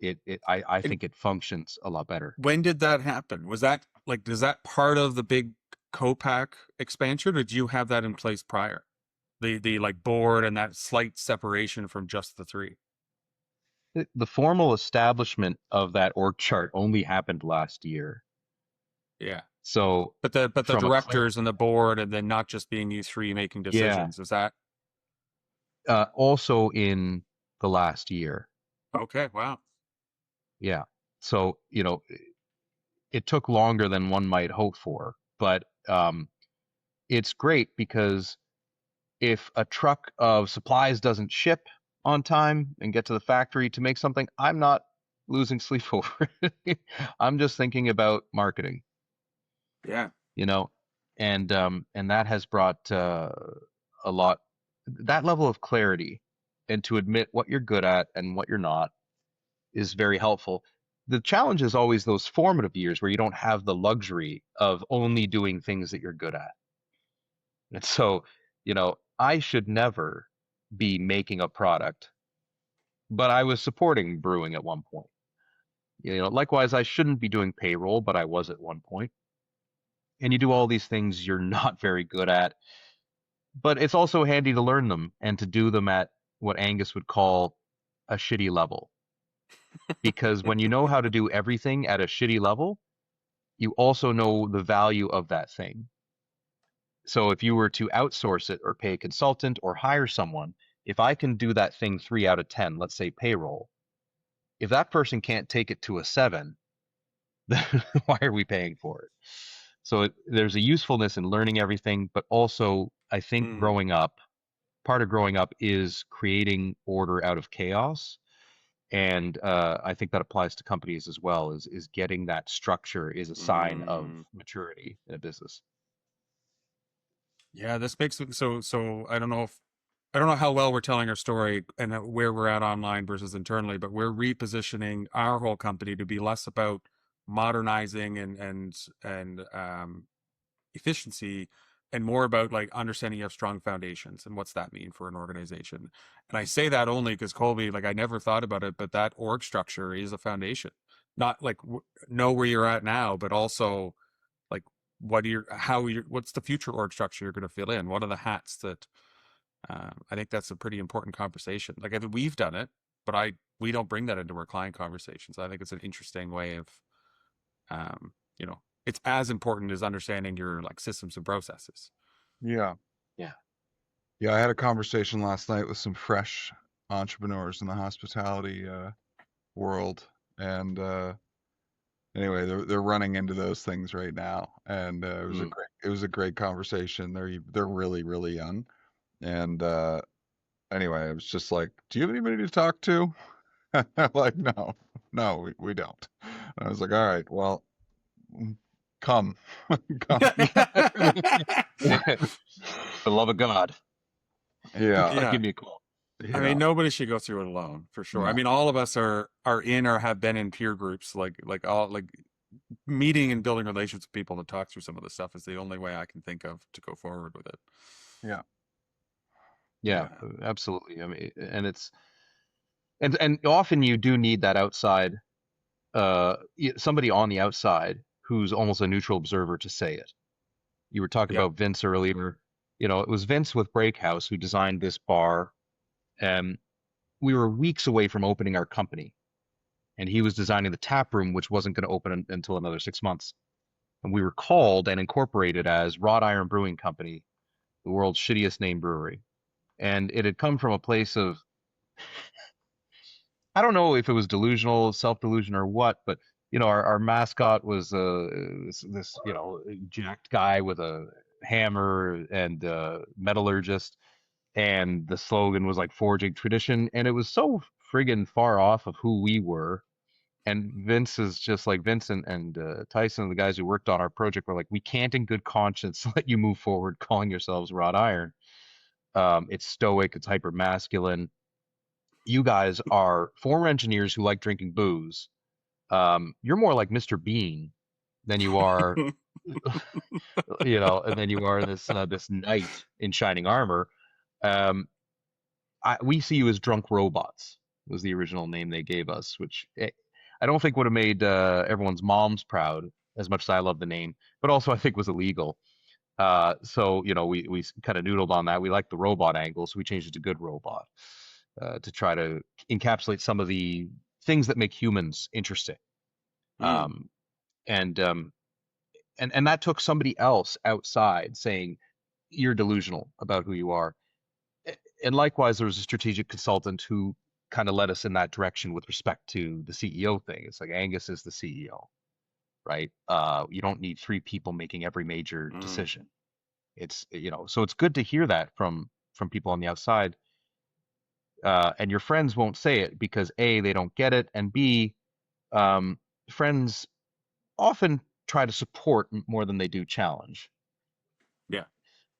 I And think it functions a lot better. when did that happen? Was that like, is that part of the big co-pack expansion, or did you have that in place prior? The like board and that slight separation from just the three. The formal establishment of that org chart only happened last year. Yeah. So But the from a directors and the board, and then not just being you three making yeah, decisions. Is that also in the last year. okay? Wow. Yeah. So, it took longer than one might hope for, but it's great because if a truck of supplies doesn't ship on time and get to the factory to make something, I'm not losing sleep over it. I'm just thinking about marketing, Yeah. you know, and that has brought a lot, that level of clarity, and to admit what you're good at and what you're not is very helpful. The challenge is always those formative years where you don't have the luxury of only doing things that you're good at. And so, I should never be making a product, but I was supporting brewing at one point. Likewise, I shouldn't be doing payroll, but I was at one point. And you do all these things you're not very good at, but it's also handy to learn them and to do them at what Angus would call a shitty level. Because when you know how to do everything at a shitty level, you also know the value of that thing. So if you were to outsource it or pay a consultant or hire someone, if I can do that thing 3 out of 10, let's say payroll, if that person can't take it to a 7, then why are we paying for it? So there's a usefulness in learning everything, but also I think Mm. part of growing up is creating order out of chaos. And I think that applies to companies as well, is getting that structure is a sign of Mm. maturity in a business. Yeah, this makes so I don't know how well we're telling our story and where we're at online versus internally, but we're repositioning our whole company to be less about modernizing and efficiency, and more about like understanding you have strong foundations and what's that mean for an organization. And I say that only because Colby, like I never thought about it, but that org structure is a foundation. Not like know where you're at now, but also like what's the future org structure you're going to fill in? What are the hats that I think that's a pretty important conversation. Like I think we've done it, but we don't bring that into our client conversations. I think it's an interesting way of, um, it's as important as understanding your like systems and processes. Yeah. Yeah. Yeah, I had a conversation last night with some fresh entrepreneurs in the hospitality world, and anyway, they're running into those things right now, and Mm. it was a great conversation. They're really really young, and anyway, I was just like, "Do you have anybody to talk to?" I'm like, "No, no, we don't." And I was like, "All right, well, come, come." For the love of God, Yeah, Yeah. give me a call. I mean, yeah, nobody should go through it alone, for sure. I no, mean, all of us are in or have been in peer groups, like all like meeting and building relations with people to talk through some of the stuff is the only way I can think of to go forward with it. yeah, Yeah, Yeah. absolutely. I mean, and it's and often you do need that outside, somebody on the outside who's almost a neutral observer to say it. You were talking Yep. about Vince earlier. It was Vince with Breakhouse who designed this bar, and we were weeks away from opening our company, and he was designing the tap room, which wasn't going to open until another 6 months. And we were called and incorporated as Wrought Iron Brewing Company, the world's shittiest named brewery. And it had come from a place of, I don't know if it was delusional, self-delusion or what, but our mascot was this jacked guy with a hammer and metallurgist, and the slogan was like forging tradition, and it was so friggin' far off of who we were And Vince is just like Vince and Tyson, the guys who worked on our project, were like, we can't in good conscience let you move forward calling yourselves wrought iron. It's stoic, it's hyper masculine. You guys are former engineers who like drinking booze. You're more like Mr. Bean than you are, and then you are this knight in shining armor. Um, we see you as drunk robots was the original name they gave us, which I don't think would have made everyone's moms proud as much as I love the name, but also I think was illegal. So we kind of noodled on that. We liked the robot angle, so we changed it to Good Robot to try to encapsulate some of the things that make humans interesting. Mm. Um, and and that took somebody else outside saying you're delusional about who you are. And likewise, there was a strategic consultant who kind of led us in that direction with respect to the CEO thing. It's like Angus is the CEO, right? You don't need three people making every major Mm. decision. It's so it's good to hear that from people on the outside. And your friends won't say it because A, they don't get it, and B, um, friends often try to support more than they do challenge. Yeah.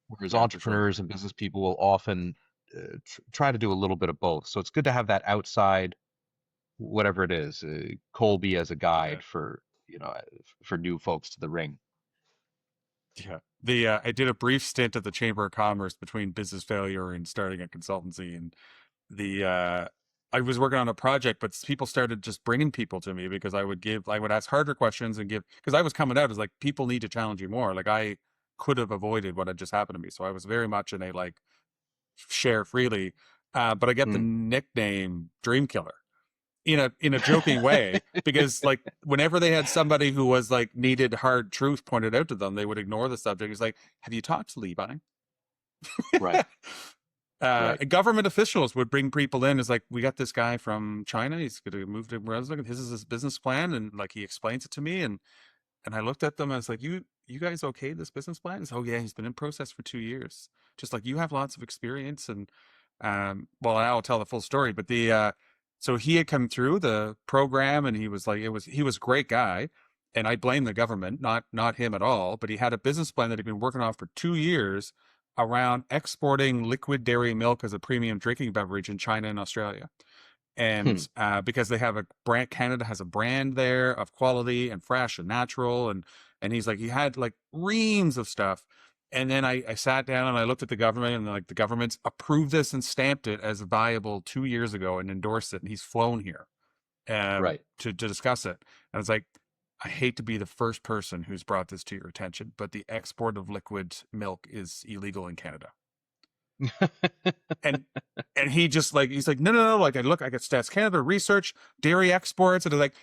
Whereas Yeah, for sure. entrepreneurs and business people will often try to do a little bit of both. So it's good to have that outside, whatever it is, Colby as a Yeah. guide for for new folks to the ring. Yeah. I did a brief stint at the Chamber of Commerce between business failure and starting a consultancy, and the I was working on a project, but people started just bringing people to me because I would ask harder questions and give, because I was coming out as like, people need to challenge you more. Like, I could have avoided what had just happened to me. So I was very much in a like share freely. But I get the Hmm. nickname Dream Killer in a joking way, because like whenever they had somebody who was like needed hard truth pointed out to them, they would ignore the subject. It's like, have you talked to Levi? Right, right. Government officials would bring people in as like, we got this guy from China, he's going to move to Brunswick, this is his business plan, and like he explains it to me, and I looked at them, I was like, you guys okay this business plan? Oh yeah, he's been in process for 2 years. Just like, you have lots of experience. And well, I'll tell the full story, but so he had come through the program, and he was like, he was a great guy, and I blame the government, not him at all, but he had a business plan that he'd been working on for 2 years around exporting liquid dairy milk as a premium drinking beverage in China and Australia. Hmm. And because they have a brand, Canada has a brand there of quality and fresh and natural, and he's like, he had like reams of stuff. And then I sat down and I looked at the government, and like, the government's approved this and stamped it as viable 2 years ago and endorsed it, and he's flown here Right. to discuss it. And it's like, I hate to be the first person who's brought this to your attention, but the export of liquid milk is illegal in Canada. And he just like, he's like, no, like, I got Stats Canada research dairy exports, and I'm like,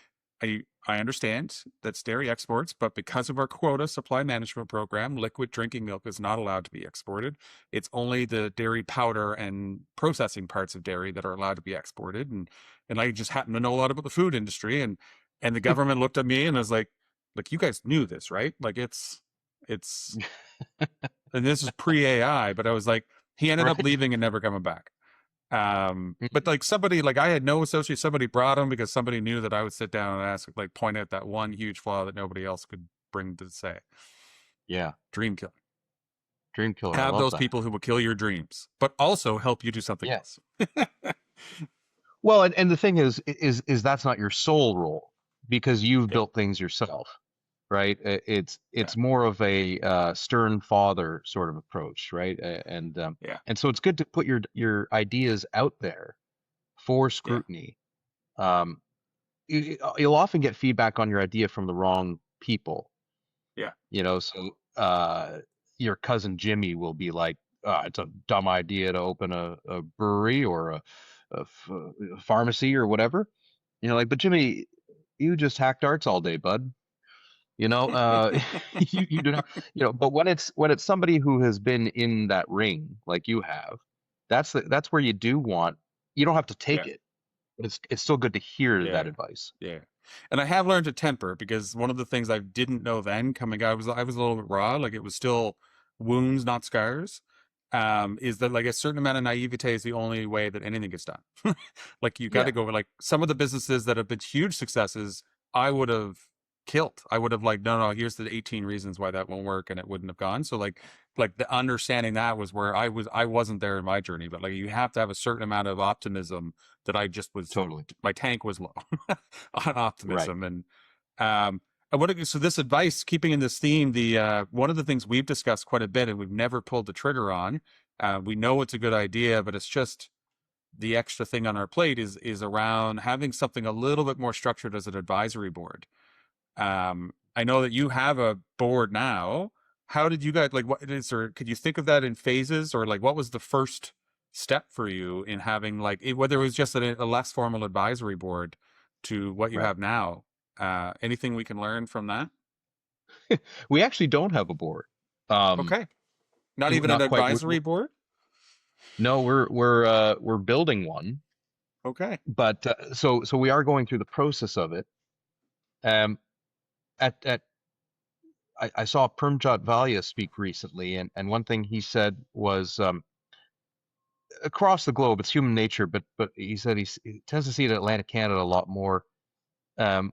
I understand that's dairy exports, but because of our quota supply management program, liquid drinking milk is not allowed to be exported. It's only the dairy powder and processing parts of dairy that are allowed to be exported. And I just happen to know a lot about the food industry, and the government looked at me and was like, you guys knew this, right? Like, it's and this is pre-AI, but I was like, he ended up Right. leaving and never coming back. But Mhm. like, somebody, like, I had no associate, somebody brought him because somebody knew that I would sit down and ask, like, point out that one huge flaw that nobody else could bring to say. Yeah. Dream killer. Dream killer. I Have love those that. people who will kill your dreams, but also help you do something Yeah. else. Well, and the thing is that's not your sole role because you've Yeah, built things yourself, right? yeah, It's more of a stern father sort of approach, right? yeah, And so it's good to put your ideas out there for yeah, scrutiny. Um, you'll often get feedback on your idea from the wrong people, yeah. So your cousin Jimmy will be like, it's a dumb idea to open a brewery or a pharmacy or whatever. Like, but Jimmy, you just hacked arts all day, bud. You do not, but when it's somebody who has been in that ring like you have, that's where you do want, you don't have to take Yeah, it, but it's still good to hear that yeah, advice. yeah. And I have learned to temper, because one of the things I didn't know then coming out, I was a little bit raw. Like, it was still wounds, not scars. is that like a certain amount of naivete is the only way that anything gets done. Like you got to Yeah, go like some of the businesses that have been huge successes, I would have killed. I would have like, no, here's the 18 reasons why that won't work, and it wouldn't have gone. So like the understanding that was where I wasn't there in my journey, but like you have to have a certain amount of optimism that I just was, totally. my tank was low on Right. optimism. And so this advice, keeping in this theme, the one of the things we've discussed quite a bit and we've never pulled the trigger on, we know it's a good idea, but it's just the extra thing on our plate is around having something a little bit more structured as an advisory board. I know that you have a board now. How did you guys like what is or could you think of that in phases, or like what was the first step for you in having like whether it was just a less formal advisory board to what you Right. have now? Anything we can learn from that? We actually don't have a board. Um, Okay. Not even an Not quite. advisory board? No, we're building one, Okay. but so we are going through the process of it. Um, at I saw Permjot Valia speak recently, and one thing he said was across the globe, it's human nature, but he said he tends to see it in Atlantic Canada a lot more.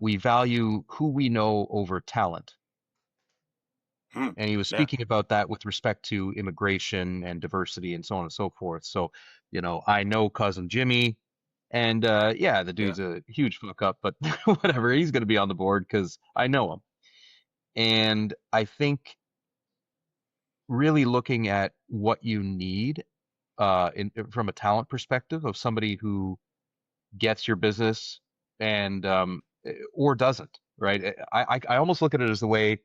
We value who we know over talent. Hmm. And he was Yeah. speaking about that with respect to immigration and diversity and so on and so forth. So, I know cousin Jimmy, and yeah, the Yeah. dude's a huge fuck up, but whatever, he's going to be on the board because I know him. And I think really looking at what you need from a talent perspective of somebody who gets your business and or doesn't, right? I almost look at it as the way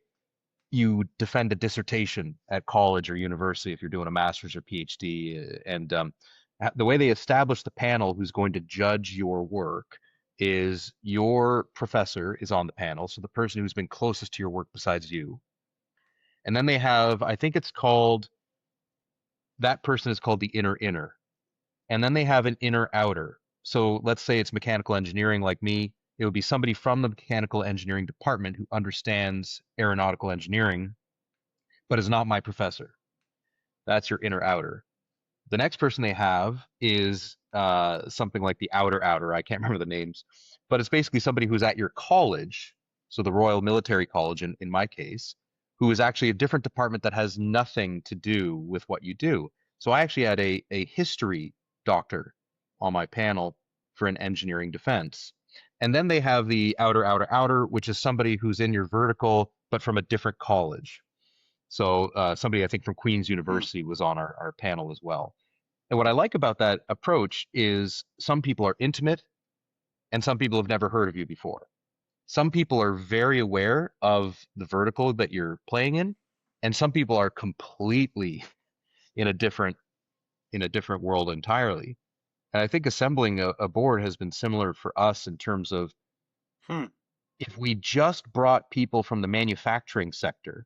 you defend a dissertation at college or university if you're doing a master's or PhD, and the way they establish the panel who's going to judge your work is your professor is on the panel, so the person who's been closest to your work besides you, and then they have, I think it's called, that person is called the inner, and then they have an inner outer. So let's say it's mechanical engineering like me, it would be somebody from the mechanical engineering department who understands aeronautical engineering but is not my professor. That's your inner outer. The next person they have is something like the outer. I can't remember the names, but it's basically somebody who's at your college, so the Royal Military College in my case, who is actually a different department that has nothing to do with what you do. So I actually had a history doctor on my panel for an engineering defense. And then they have the outer, which is somebody who's in your vertical, but from a different college. So somebody I think from Queen's Hmm. University was on our panel as well. And what I like about that approach is some people are intimate and some people have never heard of you before. Some people are very aware of the vertical that you're playing in, and some people are completely in a different world entirely. And I think assembling a board has been similar for us in terms of Hmm. if we just brought people from the manufacturing sector,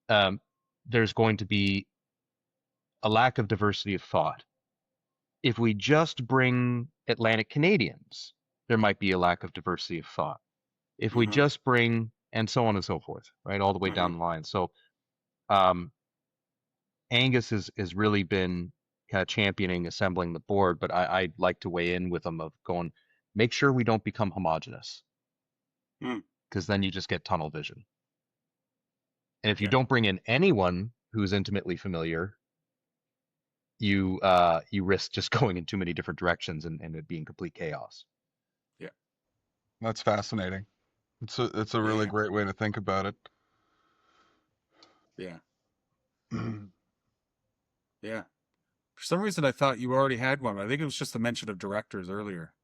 um, there's going to be a lack of diversity of thought. If we just bring Atlantic Canadians, there might be a lack of diversity of thought. If we Mm-hmm. just bring, and so on and so forth, right, all the way Mm-hmm. down the line. So um, Angus has really been kind of championing assembling the board, but I'd like to weigh in with him of going, make sure we don't become homogenous, Hmm. because then you just get tunnel vision. And if you Yeah. don't bring in anyone who's intimately familiar, you risk just going in too many different directions and it being complete chaos. Yeah. That's fascinating. It's a really Yeah. great way to think about it. Yeah. Yeah. For some reason, I thought you already had one. I think it was just the mention of directors earlier.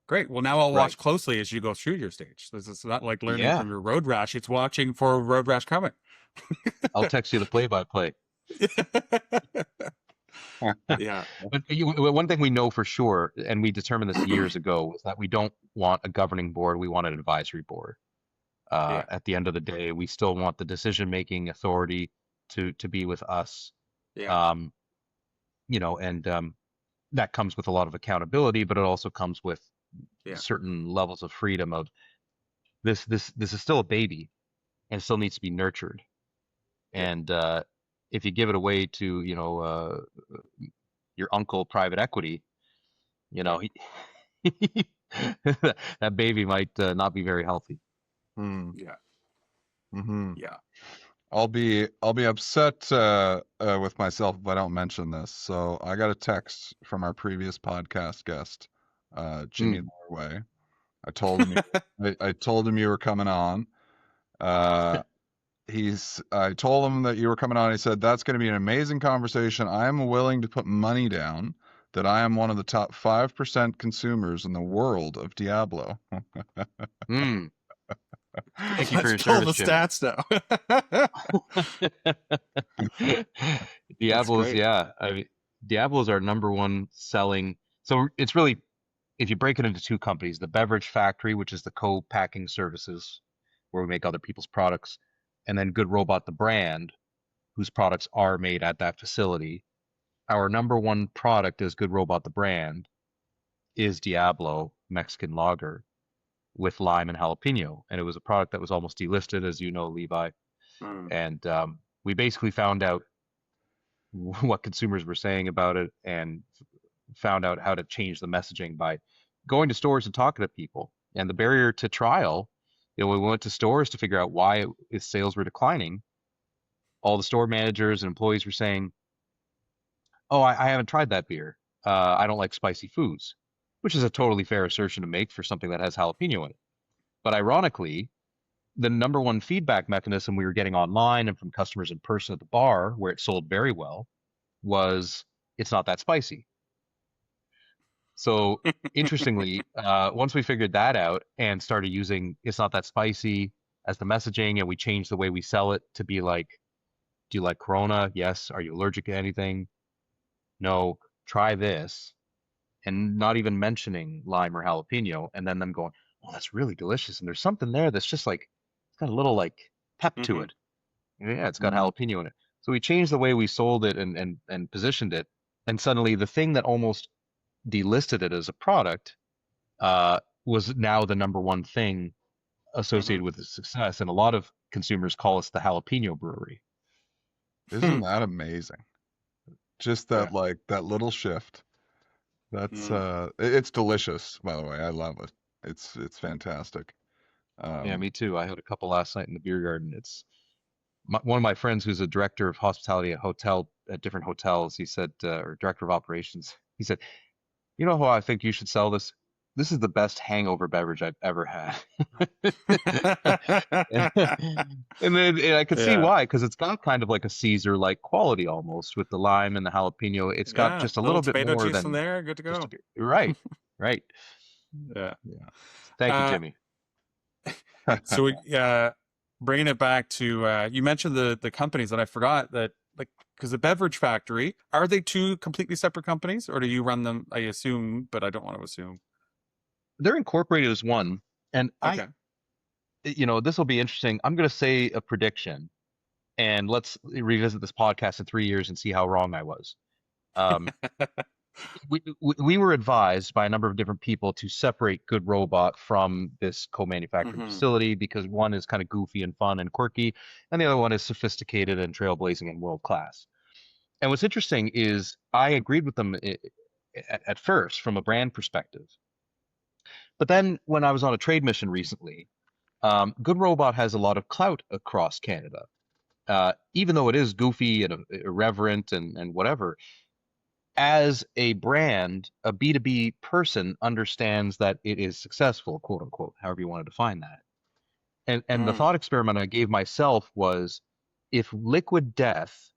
Great. Well, now I'll Right. watch closely as you go through your stage. This is not like learning Yeah. from your road rash. It's watching for road rash coming. I'll text you the play-by-play. Yeah. But one thing we know for sure, and we determined this years ago, was that we don't want a governing board. We want an advisory board. Yeah. At the end of the day, we still want the decision-making authority to be with us. Yeah. Um, and that comes with a lot of accountability, but it also comes with Yeah. certain levels of freedom of this is still a baby and still needs to be nurtured. Yeah. And if you give it away to, your uncle private equity, he, that baby might not be very healthy. Yeah. Mm-hmm. Yeah. I'll be upset with myself if I don't mention this. So I got a text from our previous podcast guest, Jimmy Norway. I told him I told him you were coming on. I told him that you were coming on. He said that's going to be an amazing conversation. I am willing to put money down that I am one of the top 5% consumers in the world of Diablo. Mm. Thank you for Let's your pull service, the Jimmy. stats now. Diablo's, great. yeah. Diablo's our number one selling. So it's really, if you break it into two companies, the Beverage Factory, which is the co-packing services where we make other people's products, and then Good Robot, the brand, whose products are made at that facility. Our number one product is Good Robot, the brand, is Diablo Mexican Lager with lime and jalapeno. And it was a product that was almost delisted, as you know, Levi. Mm. And we basically found out what consumers were saying about it and found out how to change the messaging by going to stores and talking to people. And the barrier to trial, we went to stores to figure out why its sales were declining. All the store managers and employees were saying, "Oh, I haven't tried that beer. I don't like spicy foods," which is a totally fair assertion to make for something that has jalapeno in it. But ironically, the number one feedback mechanism we were getting online and from customers in person at the bar, where it sold very well, was it's not that spicy. So interestingly, once we figured that out and started using it's not that spicy as the messaging, and we changed the way we sell it to be like, do you like Corona? Yes. Are you allergic to anything? No. Try this. And not even mentioning lime or jalapeno, and then them going, oh, that's really delicious. And there's something there that's just like, it's got a little like pep to Mhm. it. Yeah, it's got Mhm. jalapeno in it. So we changed the way we sold it and positioned it. And suddenly the thing that almost delisted it as a product was now the number one thing associated Mhm. with its success. And a lot of consumers call us the jalapeno brewery. Isn't that amazing? Just Yeah. that little shift. That's Mm. it's delicious, by the way. I love it. It's fantastic. Yeah, Um, me too. I had a couple last night in the beer garden. One of my friends who's a director of hospitality at different hotels. He said, or director of operations. He said, "You know how I think you should sell this? This is the best hangover beverage I've ever had." and, and I could see Yeah. why, because it's got kind of like a Caesar-like quality almost with the lime and the jalapeno. It's got Yeah. just a Little little bit tomato more juice in than there. Good to just a go. beer. Right, right. Yeah. yeah. Thank you, Uh, Jimmy. so bringing it back to you mentioned the companies that I forgot that like because the Beverage Factory, are they two completely separate companies or do you run them? I assume, but I don't want to assume. They're incorporated as one, and Okay. this will be interesting. I'm going to say a prediction, and let's revisit this podcast in 3 years and see how wrong I was. Um, we were advised by a number of different people to separate Good Robot from this co-manufacturing Hmm. facility because one is kind of goofy and fun and quirky, and the other one is sophisticated and trailblazing and world class. And what's interesting is I agreed with them at first from a brand perspective, but then when I was on a trade mission recently, Good Robot has a lot of clout across Canada. Even though it is goofy and irreverent and whatever, as a brand, a B2B person understands that it is successful, quote unquote, however you want to define that. And the Mm. thought experiment I gave myself was if Liquid Death,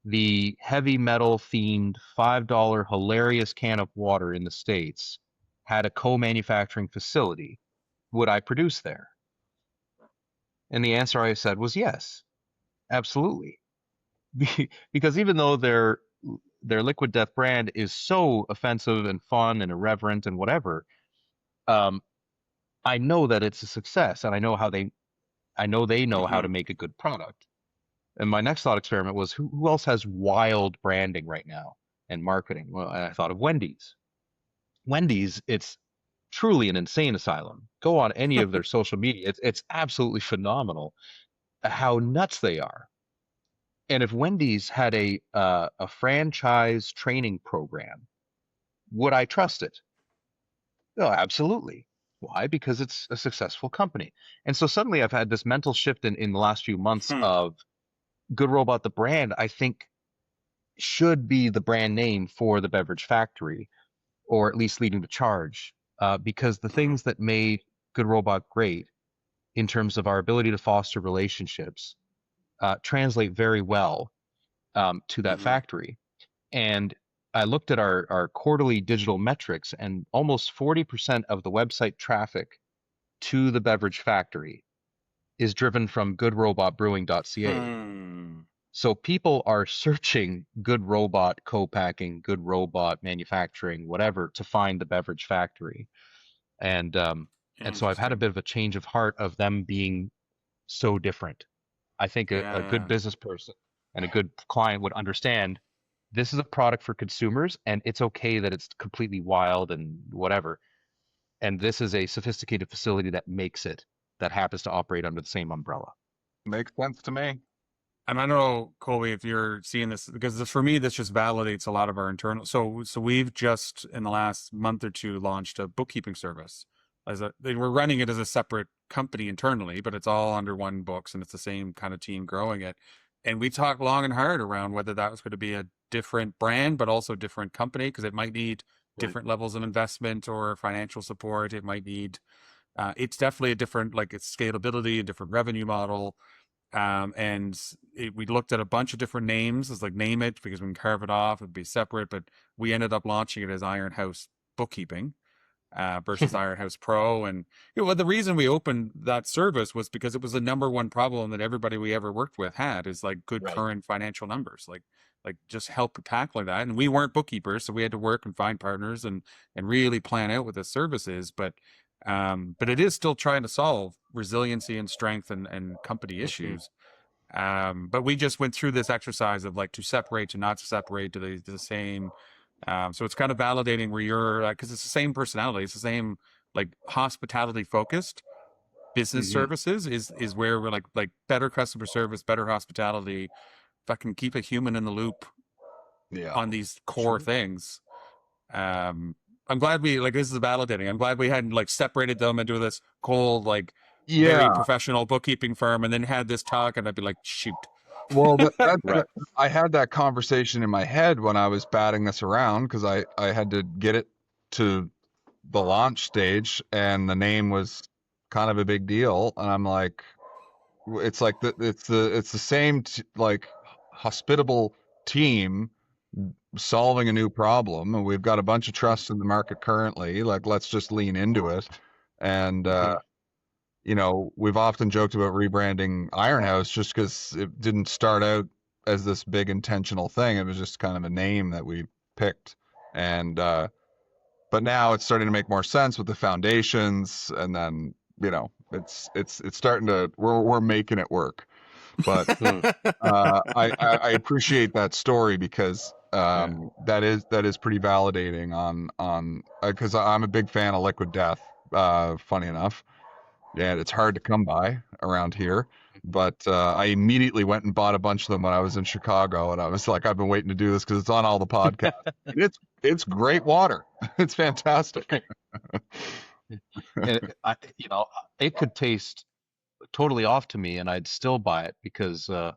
the heavy metal themed $5 hilarious can of water in the States, had a co-manufacturing facility, would I produce there? And the answer I said was yes, absolutely. Because even though their Liquid Death brand is so offensive and fun and irreverent and whatever, um, I know that it's a success, and I know they know how to Hmm. make a good product. And my next thought experiment was who else has wild branding right now and marketing? Well, I thought of Wendy's. Wendy's, it's truly an insane asylum. Go on any of their social media. It's absolutely phenomenal how nuts they are. And if Wendy's had a franchise training program, would I trust it? Oh, absolutely. Why? Because it's a successful company. And so suddenly I've had this mental shift in the last few months Hmm. of Good Robot, the brand, I think should be the brand name for the beverage factory, or at least leading the charge. Because the Mhm. things that made Good Robot great in terms of our ability to foster relationships translate very well to that Mhm. factory. And I looked at our quarterly digital metrics, and almost 40% of the website traffic to the beverage factory is driven from goodrobotbrewing.ca. Hmm. So people are searching Good Robot co-packing, Good Robot manufacturing, whatever, to find the beverage factory. And so I've had a Interesting. bit of a change of heart of them being so different. I think a good Yeah. business person and a good client would understand this is a product for consumers, and it's okay that it's completely wild and whatever. And this is a sophisticated facility that makes it, that happens to operate under the same umbrella. Makes sense to me. And I don't know, Colby, if you're seeing this, because for me, this just validates a lot of our internal. So we've just in the last month or two launched a bookkeeping service. We're running it as a separate company internally, but it's all under one books, and it's the same kind of team growing it. And we talked long and hard around whether that was going to be a different brand, but also different company, because it might need Right. different levels of investment or financial support. It might need, it's definitely a different, like it's scalability, a different revenue model. We looked at a bunch of different names. It's like name it because we can carve it off. It'd be separate, but we ended up launching it as Iron House Bookkeeping versus Iron House Pro. And the reason we opened that service was because it was the number one problem that everybody we ever worked with had is like good Right. current financial numbers, like just help tackling that. And we weren't bookkeepers, so we had to work and find partners and really plan out what the service is. But it is still trying to solve resiliency and strength and company Mhm. issues. But we just went through this exercise of like to separate, to not to separate, to the same. So it's kind of validating where you're, because it's the same personality, it's the same like hospitality focused business Mhm. services is where we're like better customer service, better hospitality, fucking keep a human in the loop Yeah. on these core Sure. things. Um, I'm glad we like this is validating. I'm glad we hadn't like separated them into this cold like very Yeah. professional bookkeeping firm and then had this talk and I'd be like, shoot. Well, Right. I had that conversation in my head when I was batting this around because I had to get it to the launch stage and the name was kind of a big deal. And I'm like, it's like it's the same like hospitable team solving a new problem, and we've got a bunch of trust in the market currently. Like, let's just lean into it. And Mhm. we've often joked about rebranding Ironhouse just because it didn't start out as this big intentional thing. It was just kind of a name that we picked. And but now it's starting to make more sense with the foundations, and then it's starting to we're making it work. But Mm. I appreciate that story because Yeah. that is pretty validating on because I'm a big fan of Liquid Death. Funny enough, and it's hard to come by around here. But I immediately went and bought a bunch of them when I was in Chicago, and I was like, I've been waiting to do this because it's on all the podcasts. And it's great water. It's fantastic. And it could taste totally off to me, and I'd still buy it because, uh,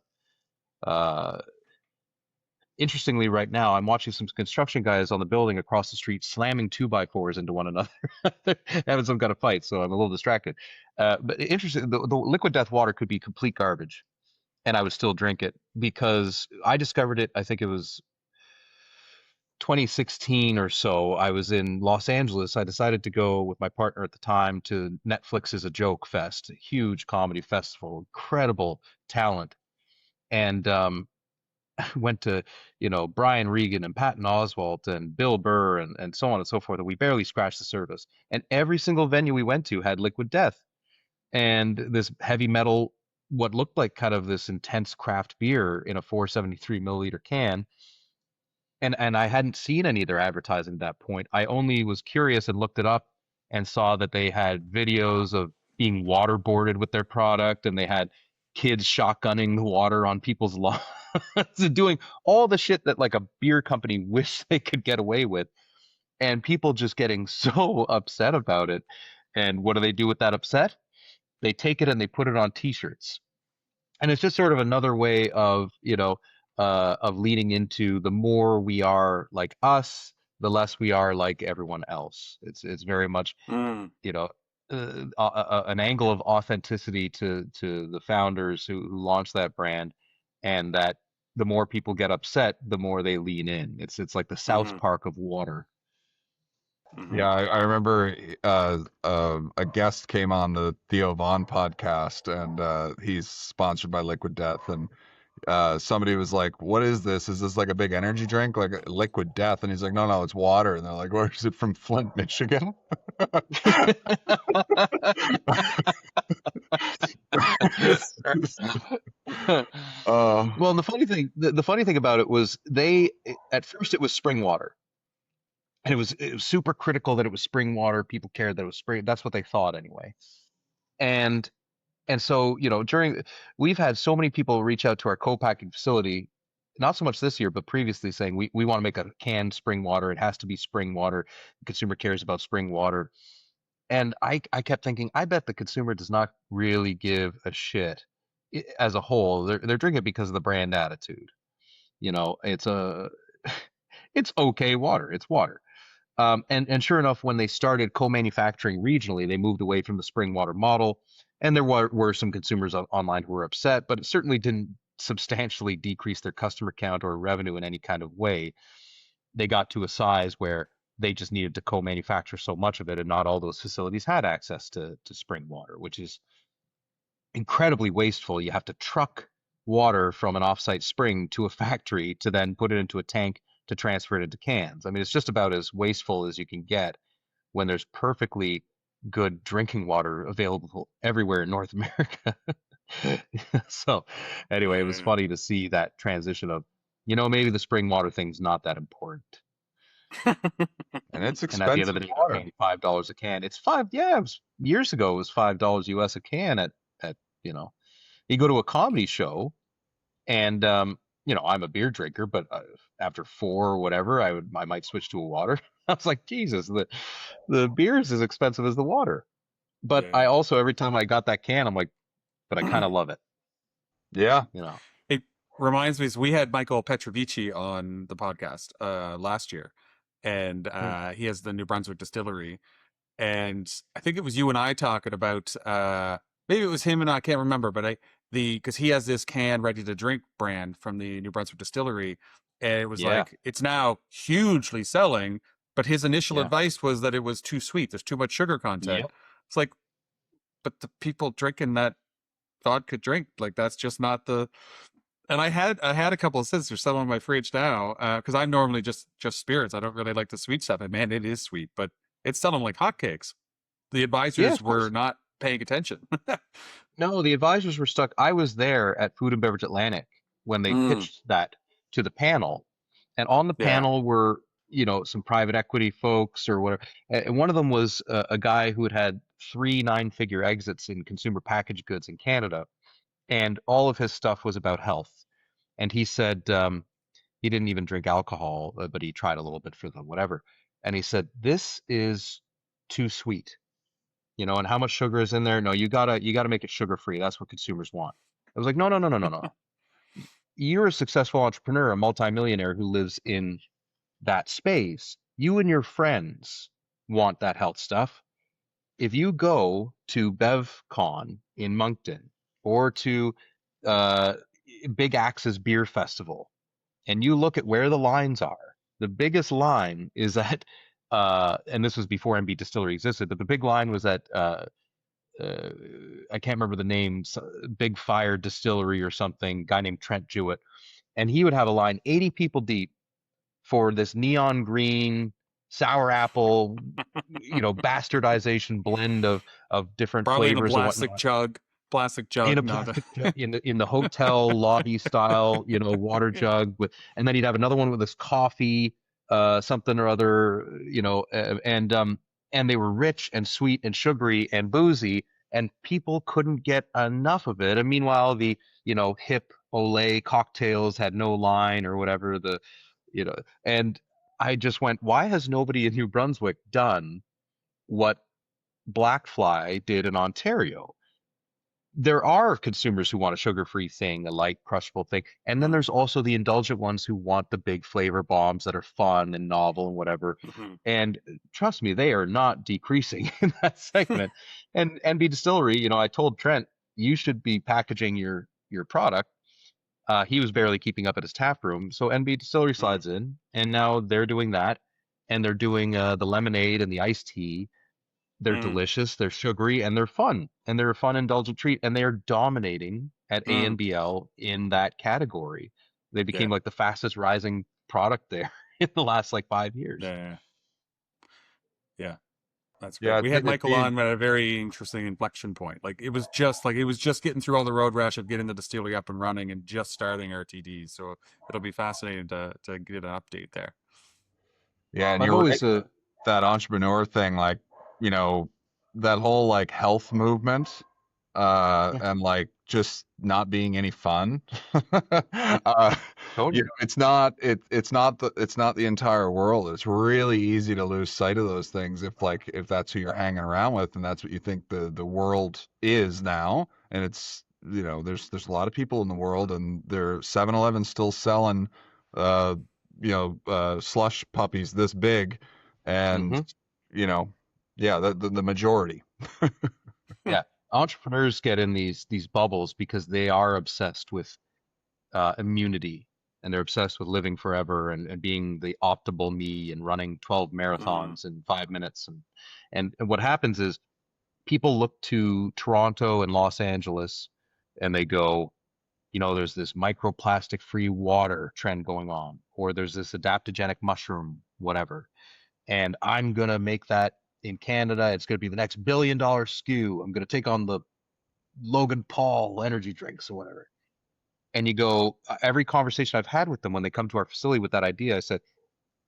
interestingly, right now I'm watching some construction guys on the building across the street slamming 2x4s into one another, having some kind of fight. So I'm a little distracted. But interesting, the liquid death water could be complete garbage, and I would still drink it because I discovered it. I think it was 2016 or so. I was in Los Angeles. I decided to go with my partner at the time to Netflix's A Joke Fest, a huge comedy festival, incredible talent. And went to, Brian Regan and Patton Oswalt and Bill Burr and so on and so forth. And we barely scratched the surface. And every single venue we went to had Liquid Death and this heavy metal, what looked like kind of this intense craft beer in a 473 milliliter can. And I hadn't seen any of their advertising at that point. I only was curious and looked it up and saw that they had videos of being waterboarded with their product, and they had kids shotgunning the water on people's lawns. So doing all the shit that like a beer company wish they could get away with, and people just getting so upset about it. And what do they do with that upset? They take it and they put it on t-shirts. And it's just sort of another way of, of leading into the more we are like us, the less we are like everyone else. It's very much, Mm, you know, an angle of authenticity to the founders who launched that brand, and that the more people get upset, the more they lean in. It's like the South mhm, Park of water. mhm. Yeah, I remember a guest came on the Theo Vaughn podcast, and he's sponsored by Liquid Death, and somebody was like, "What is this? Is this like a big energy drink, like Liquid Death?" And he's like, "No, no, it's water." And they're like, "Where is it from? Flint, Michigan?" uh, Well, and the funny thing about it was they at first it was spring water, and it was super critical that it was spring water. People cared that it was spring. That's what they thought anyway. And and so during we've had so many people reach out to our co-packing facility, not so much this year, but previously, saying we want to make a canned spring water. It has to be spring water. The consumer cares about spring water. And I kept thinking, I bet the consumer does not really give a shit as a whole. They're drinking it because of the brand attitude. It's a it's okay water. It's water. And sure enough, when they started co-manufacturing regionally, they moved away from the spring water model, and there were some consumers online who were upset, but it certainly didn't substantially decrease their customer count or revenue in any kind of way. They got to a size where they just needed to co-manufacture so much of it, and not all those facilities had access to spring water, which is incredibly wasteful. You have to truck water from an offsite spring to a factory to then put it into a tank to transfer it into cans. I mean, it's just about as wasteful as you can get when there's perfectly good drinking water available everywhere in North America. So, anyway, it was Yeah. funny to see that transition of, maybe the spring water thing's not that important. and it's And at the end of expensive the day, they're water. paying $5 a can. It's five, yeah, years ago, it was $5 US a can at, you know, you go to a comedy show, and I'm a beer drinker, but after four or whatever, I might switch to a water. I was like, Jesus, the beer is as expensive as the water. But I Yeah. also, every time I got that can, I'm like, but I kind of love it, Yeah. you know. It reminds me, so we had Michael Petrovici on the podcast last year, and Hmm. he has the New Brunswick distillery. And I think it was you and I talking about maybe it was him and I can't remember, but because he has this can ready to drink brand from the New Brunswick distillery, and it was Yeah, like it's now hugely selling, but his initial yeah, advice was that it was too sweet. There's too much sugar content. yep. It's like, but the people drinking that vodka drink, like that's just not the. And I had a couple of sips. There's some on my fridge now because I'm normally just spirits. I don't really like the sweet stuff, and man, it is sweet, but it's selling like hotcakes. The Yeah, advisors of were course. not paying attention. No, the advisors were stuck. I was there at Food and Beverage Atlantic when they Mm, pitched that to the panel, and on the yeah. panel were, some private equity folks or whatever. And one of them was a guy who had three nine-figure exits in consumer packaged goods in Canada, and all of his stuff was about health. And he said he didn't even drink alcohol, but he tried a little bit for the whatever. And he said, "This is too sweet." And how much sugar is in there? No, you gotta make it sugar free. That's what consumers want. I was like, no, no, no, no, no, no. You're a successful entrepreneur, a multimillionaire who lives in that space. You and your friends want that health stuff. If you go to BevCon in Moncton, or to uh, Big Axe's beer festival, and you look at where the lines are, the biggest line is at, and this was before MB Distillery existed, but the big line was at uh, I can't remember the name, Big Fire Distillery or something, guy named Trent Jewett, and he would have a line 80 people deep for this neon green sour apple, bastardization blend of different Probably in a flavors and whatnot, plastic in jug, a not a. plastic jug, in the hotel lobby style, water jug with, and then he'd have another one with this coffee, something or other, and they were rich and sweet and sugary and boozy, and people couldn't get enough of it. And meanwhile, the hip Olay cocktails had no line or whatever and I just went, why has nobody in New Brunswick done what Blackfly did in Ontario? There are consumers who want a sugar-free thing, a light crushable thing, and then there's also the indulgent ones who want the big flavor bombs that are fun and novel and whatever. Mm-hmm. And trust me, they are not decreasing in that segment. And NB Distillery, I told Trent, you should be packaging your product. He was barely keeping up at his tap room, so NB Distillery slides in, and now they're doing that, and they're doing the lemonade and the iced tea. They're delicious, they're sugary, and they're fun. And they're a fun, indulgent treat. And they are dominating at ANBL in that category. They became like the fastest rising product there in the last like 5 years. Yeah. That's great. We had Michael on at a very interesting inflection point. Like it was just getting through all the road rush of getting the distillery up and running and just starting RTDs. So it'll be fascinating to get an update there. Yeah, and you're right, that entrepreneur thing, like, that whole like health movement, and like just not being any fun. Totally. It's not the entire world. It's really easy to lose sight of those things if that's who you're hanging around with and that's what you think the world is now. And it's there's a lot of people in the world, and there 7-Eleven still selling slush puppies this big, and the majority. Yeah, entrepreneurs get in these bubbles because they are obsessed with immunity, and they're obsessed with living forever and being the optimal me and running 12 marathons in 5 minutes. And what happens is people look to Toronto and Los Angeles and they go, there's this microplastic free water trend going on, or there's this adaptogenic mushroom, whatever. And I'm going to make that in Canada. It's going to be the next $1 billion SKU. I'm going to take on the Logan Paul energy drinks or whatever. And you go, every conversation I've had with them when they come to our facility with that idea, I said,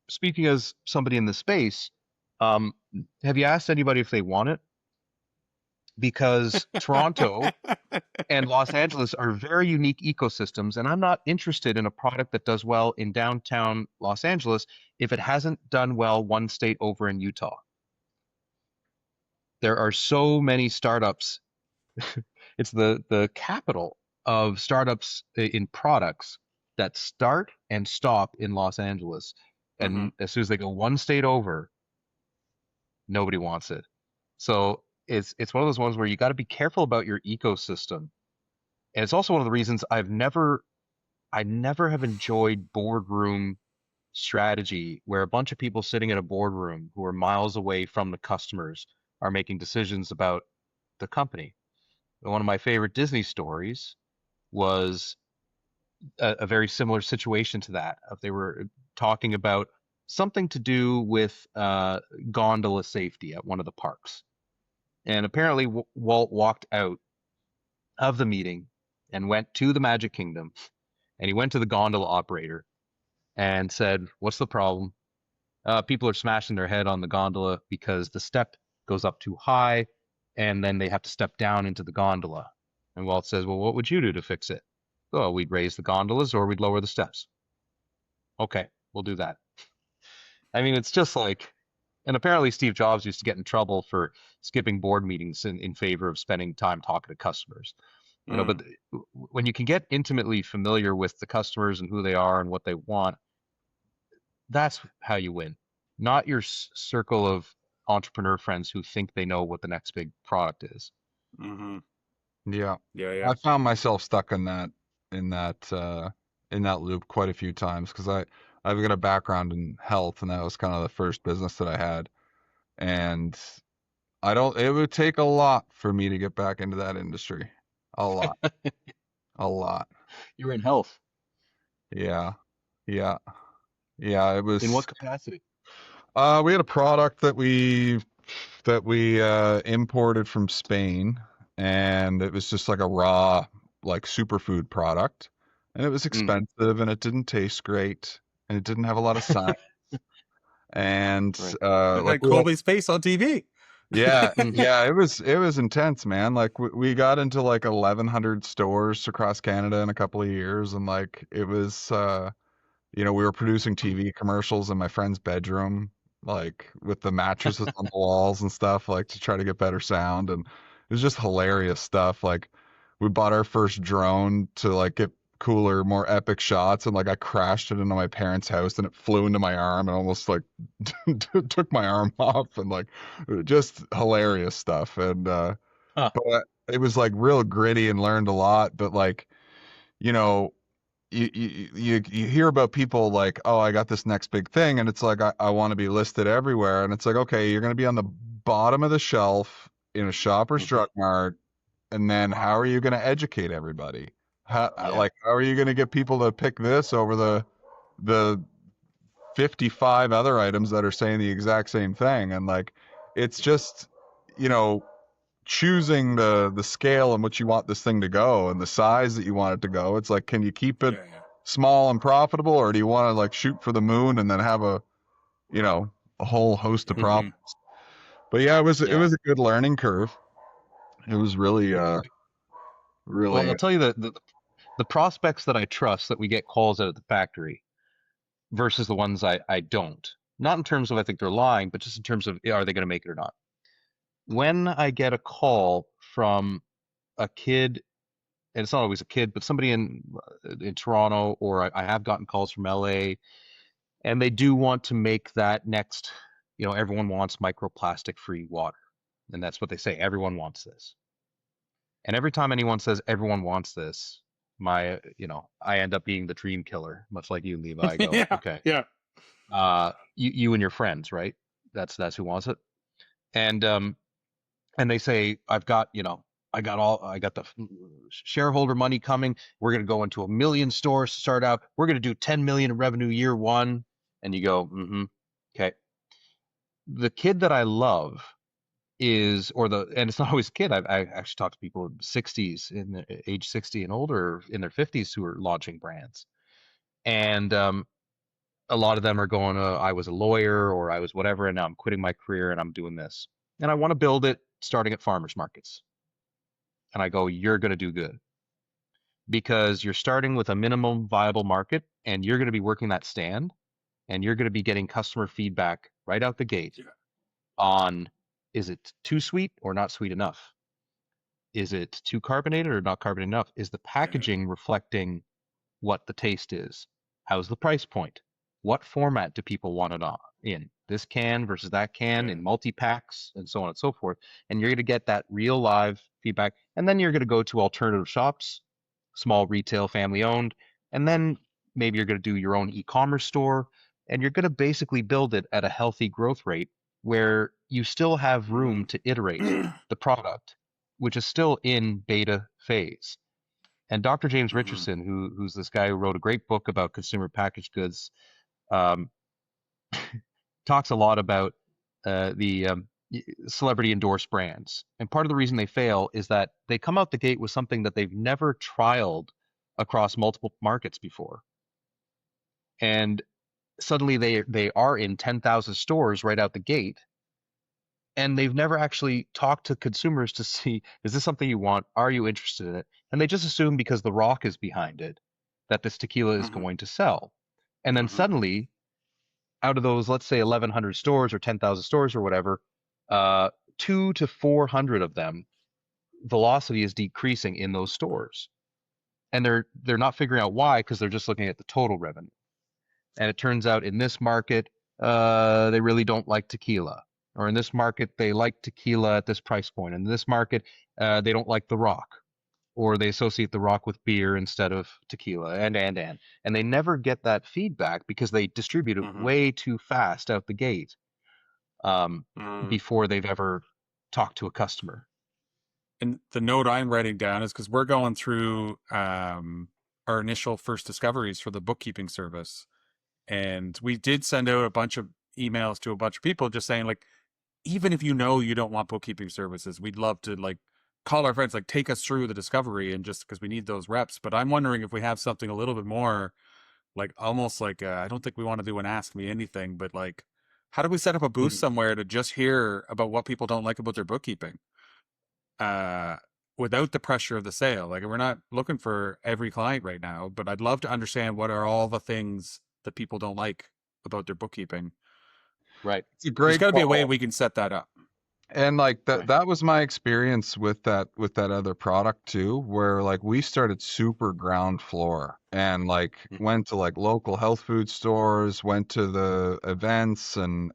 speaking as somebody in the space, have you asked anybody if they want it? Because Toronto and Los Angeles are very unique ecosystems, and I'm not interested in a product that does well in downtown Los Angeles if it hasn't done well one state over in Utah. There are so many startups. It's the capital of startups in products that start and stop in Los Angeles. And as soon as they go one state over, nobody wants it. So it's one of those ones where you got to be careful about your ecosystem. And it's also one of the reasons I never have enjoyed boardroom strategy where a bunch of people sitting in a boardroom who are miles away from the customers are making decisions about the company. One of my favorite Disney stories was a very similar situation to that. They were talking about something to do with gondola safety at one of the parks. And apparently Walt walked out of the meeting and went to the Magic Kingdom, and he went to the gondola operator and said, "What's the problem? People are smashing their head on the gondola because the step goes up too high, and then they have to step down into the gondola." And Walt says, "Well, what would you do to fix it?" "Oh, we'd raise the gondolas or we'd lower the steps." "Okay, we'll do that." I mean, it's just like, and apparently Steve Jobs used to get in trouble for skipping board meetings in favor of spending time talking to customers. But when you can get intimately familiar with the customers and who they are and what they want, that's how you win. Not your circle of entrepreneur friends who think they know what the next big product is. Yeah. I found myself stuck in that loop quite a few times because I've got a background in health, and that was kind of the first business that I had. And it would take a lot for me to get back into that industry. A lot. A lot. You're in health. Yeah. It was. In what capacity? We had a product that we imported from Spain, and it was just like a raw, like superfood product, and it was expensive, and it didn't taste great, and it didn't have a lot of science. And like Colby's face on TV. Yeah, Mhm. yeah, it was intense, man. Like we got into like 1,100 stores across Canada in a couple of years, and like it was, we were producing TV commercials in my friend's bedroom, like with the mattresses on the walls and stuff, like to try to get better sound, and it was just hilarious stuff. Like we bought our first drone to like get cooler, more epic shots, and like I crashed it into my parents' house, and it flew into my arm and almost like took my arm off, and like just hilarious stuff. And Huh. but it was like real gritty and learned a lot. But like, you know, you hear about people like, oh, I got this next big thing, and it's like I want to be listed everywhere, and it's like, okay, you're gonna be on the bottom of the shelf in a Shoppers Mhm. Drug Mart, and then how are you gonna educate everybody? Yeah. Like, how are you gonna get people to pick this over the 55 other items that are saying the exact same thing? And like, it's just, you know, choosing the scale in which you want this thing to go and the size that you want it to go. It's like, can you keep it Yeah. small and profitable, or do you want to like shoot for the moon and then have a whole host of Mhm. problems? But yeah, it Yeah. was a good learning curve. It was really Well, really I'll tell you the prospects that I trust that we get calls out at the factory versus the ones I don't. Not in terms of I think they're lying, but just in terms of are they going to make it or not. When I get a call from a kid, and it's not always a kid, but somebody in Toronto, or I have gotten calls from LA, and they do want to make that next. Everyone wants microplastic free water, and that's what they say. Everyone wants this. And every time anyone says everyone wants this, I end up being the dream killer, much like you, Levi. I go, Yeah. okay, Yeah. you and your friends, right? That's who wants it. And and they say, I got the shareholder money coming. We're gonna go into 1 million stores to start out. We're gonna do 10 million in revenue year one. And you go, okay. The kid that I love and it's not always a kid. I actually talked to people in 60s, in age 60 and older, in their 50s, who are launching brands, and a lot of them are going, I was a lawyer or I was whatever, and now I'm quitting my career and I'm doing this, and I want to build it starting at farmers markets. And I go, you're going to do good because you're starting with a minimum viable market, and you're going to be working that stand, and you're going to be getting customer feedback right out the gate Yeah. on, is it too sweet or not sweet enough? Is it too carbonated or not carbonated enough? Is the Yeah. packaging reflecting what the taste is? How's the price point? What format do people want it in? This can versus that can, Yeah. in multi-packs, and so on and so forth. And you're going to get that real live feedback. And then you're going to go to alternative shops, small retail, family owned. And then maybe you're going to do your own e-commerce store. And you're going to basically build it at a healthy growth rate where you still have room to iterate the product, which is still in beta phase. And Dr. James Mhm. Richardson, who's this guy who wrote a great book about consumer packaged goods, um, talks a lot about the celebrity endorsed brands. And part of the reason they fail is that they come out the gate with something that they've never trialed across multiple markets before. And suddenly they are in 10,000 stores right out the gate, and they've never actually talked to consumers to see, is this something you want? Are you interested in it? And they just assume because The Rock is behind it that this tequila is Mhm. going to sell. And then Mhm. suddenly, out of those, let's say 1,100 stores or 10,000 stores or whatever, uh, 200 to 400 of them, velocity is decreasing in those stores. And they're not figuring out why, because they're just looking at the total revenue. And it turns out in this market, they really don't like tequila. Or in this market, they like tequila at this price point. In this market, they don't like The Rock. Or they associate The Rock with beer instead of tequila, and they never get that feedback because they distribute it Mhm. way too fast out the gate, um, Mhm. before they've ever talked to a customer. And the note I'm writing down is because we're going through our initial first discoveries for the bookkeeping service. And we did send out a bunch of emails to a bunch of people just saying, like, even if you know you don't want bookkeeping services, we'd love to like call our friends, like take us through the discovery, and just because we need those reps. But I'm wondering if we have something a little bit more like almost like I don't think we want to do an ask me anything, but like How do we set up a booth Mhm. somewhere to just hear about what people don't like about their bookkeeping? Without the pressure of the sale. Like, we're not looking for every client right now, but I'd love to understand what are all the things that people don't like about their bookkeeping. Right. It's a There's great got to be a way call. we can set that up. And like Right. that was my experience with that other product too, where like we started super ground floor and like Mhm. went to like local health food stores, went to the events and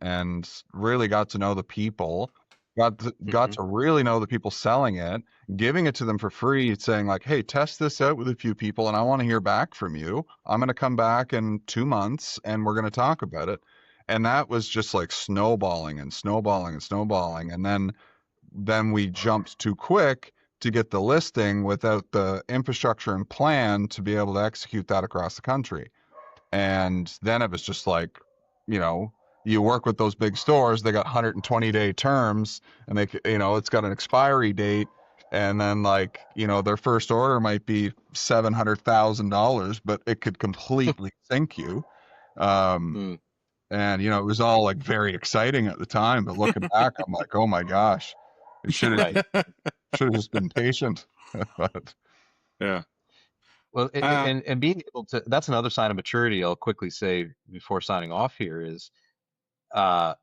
really got to know the people, got Mhm. to really know the people selling it, giving it to them for free, saying like, "Hey, test this out with a few people and I want to hear back from you. I'm going to come back in 2 months and we're going to talk about it." And that was just like snowballing and snowballing and snowballing. And then we jumped too quick to get the listing without the infrastructure and plan to be able to execute that across the country. And then it was just like, you know, you work with those big stores, they got 120-day terms and it's got an expiry date. And then like, their first order might be $700,000, but it could completely sink you. Um, Mm. and it was all like very exciting at the time, but looking back, I'm like, oh my gosh, it Right. should have just been patient. But Yeah. Well, Uh, and being able to, that's another sign of maturity. I'll quickly say before signing off here is, uh,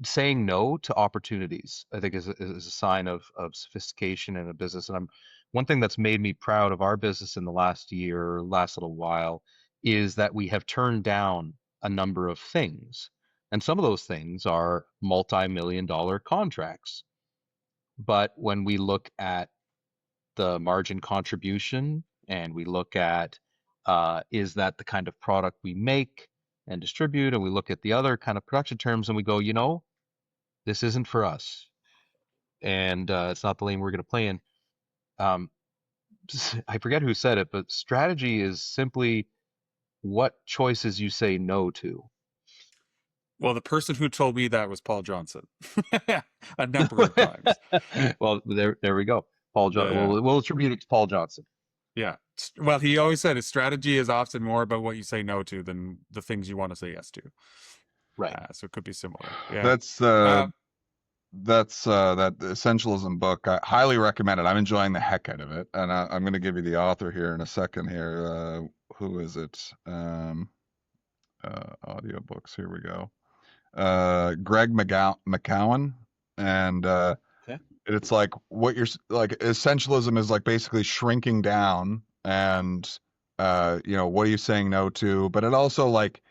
saying no to opportunities, I think is a sign of sophistication in a business. And one thing that's made me proud of our business in the last year, last little while, is that we have turned down a number of things. And some of those things are multi-million dollar contracts. But when we look at the margin contribution and we look at, is that the kind of product we make and distribute, and we look at the other kind of production terms and we go, this isn't for us, and it's not the lane we're going to play in. Um, I forget who said it, but strategy is simply what choices you say no to. well, the person who told me that was Paul Johnson a number of times. Well, there we go. Paul John. Yeah. We'll attribute it to Paul Johnson. Yeah. Well, he always said his strategy is often more about what you say no to than the things you want to say yes to. Right. So it could be similar. Yeah. that's Uh, that essentialism book. I highly recommend it. I'm enjoying the heck out of it, and I'm going to give you the author here in a second. Here, who is it? Audiobooks. Here we go. Greg McCowan, and Okay. it's like what you're like. Essentialism is like basically shrinking down, and what are you saying no to? But it also like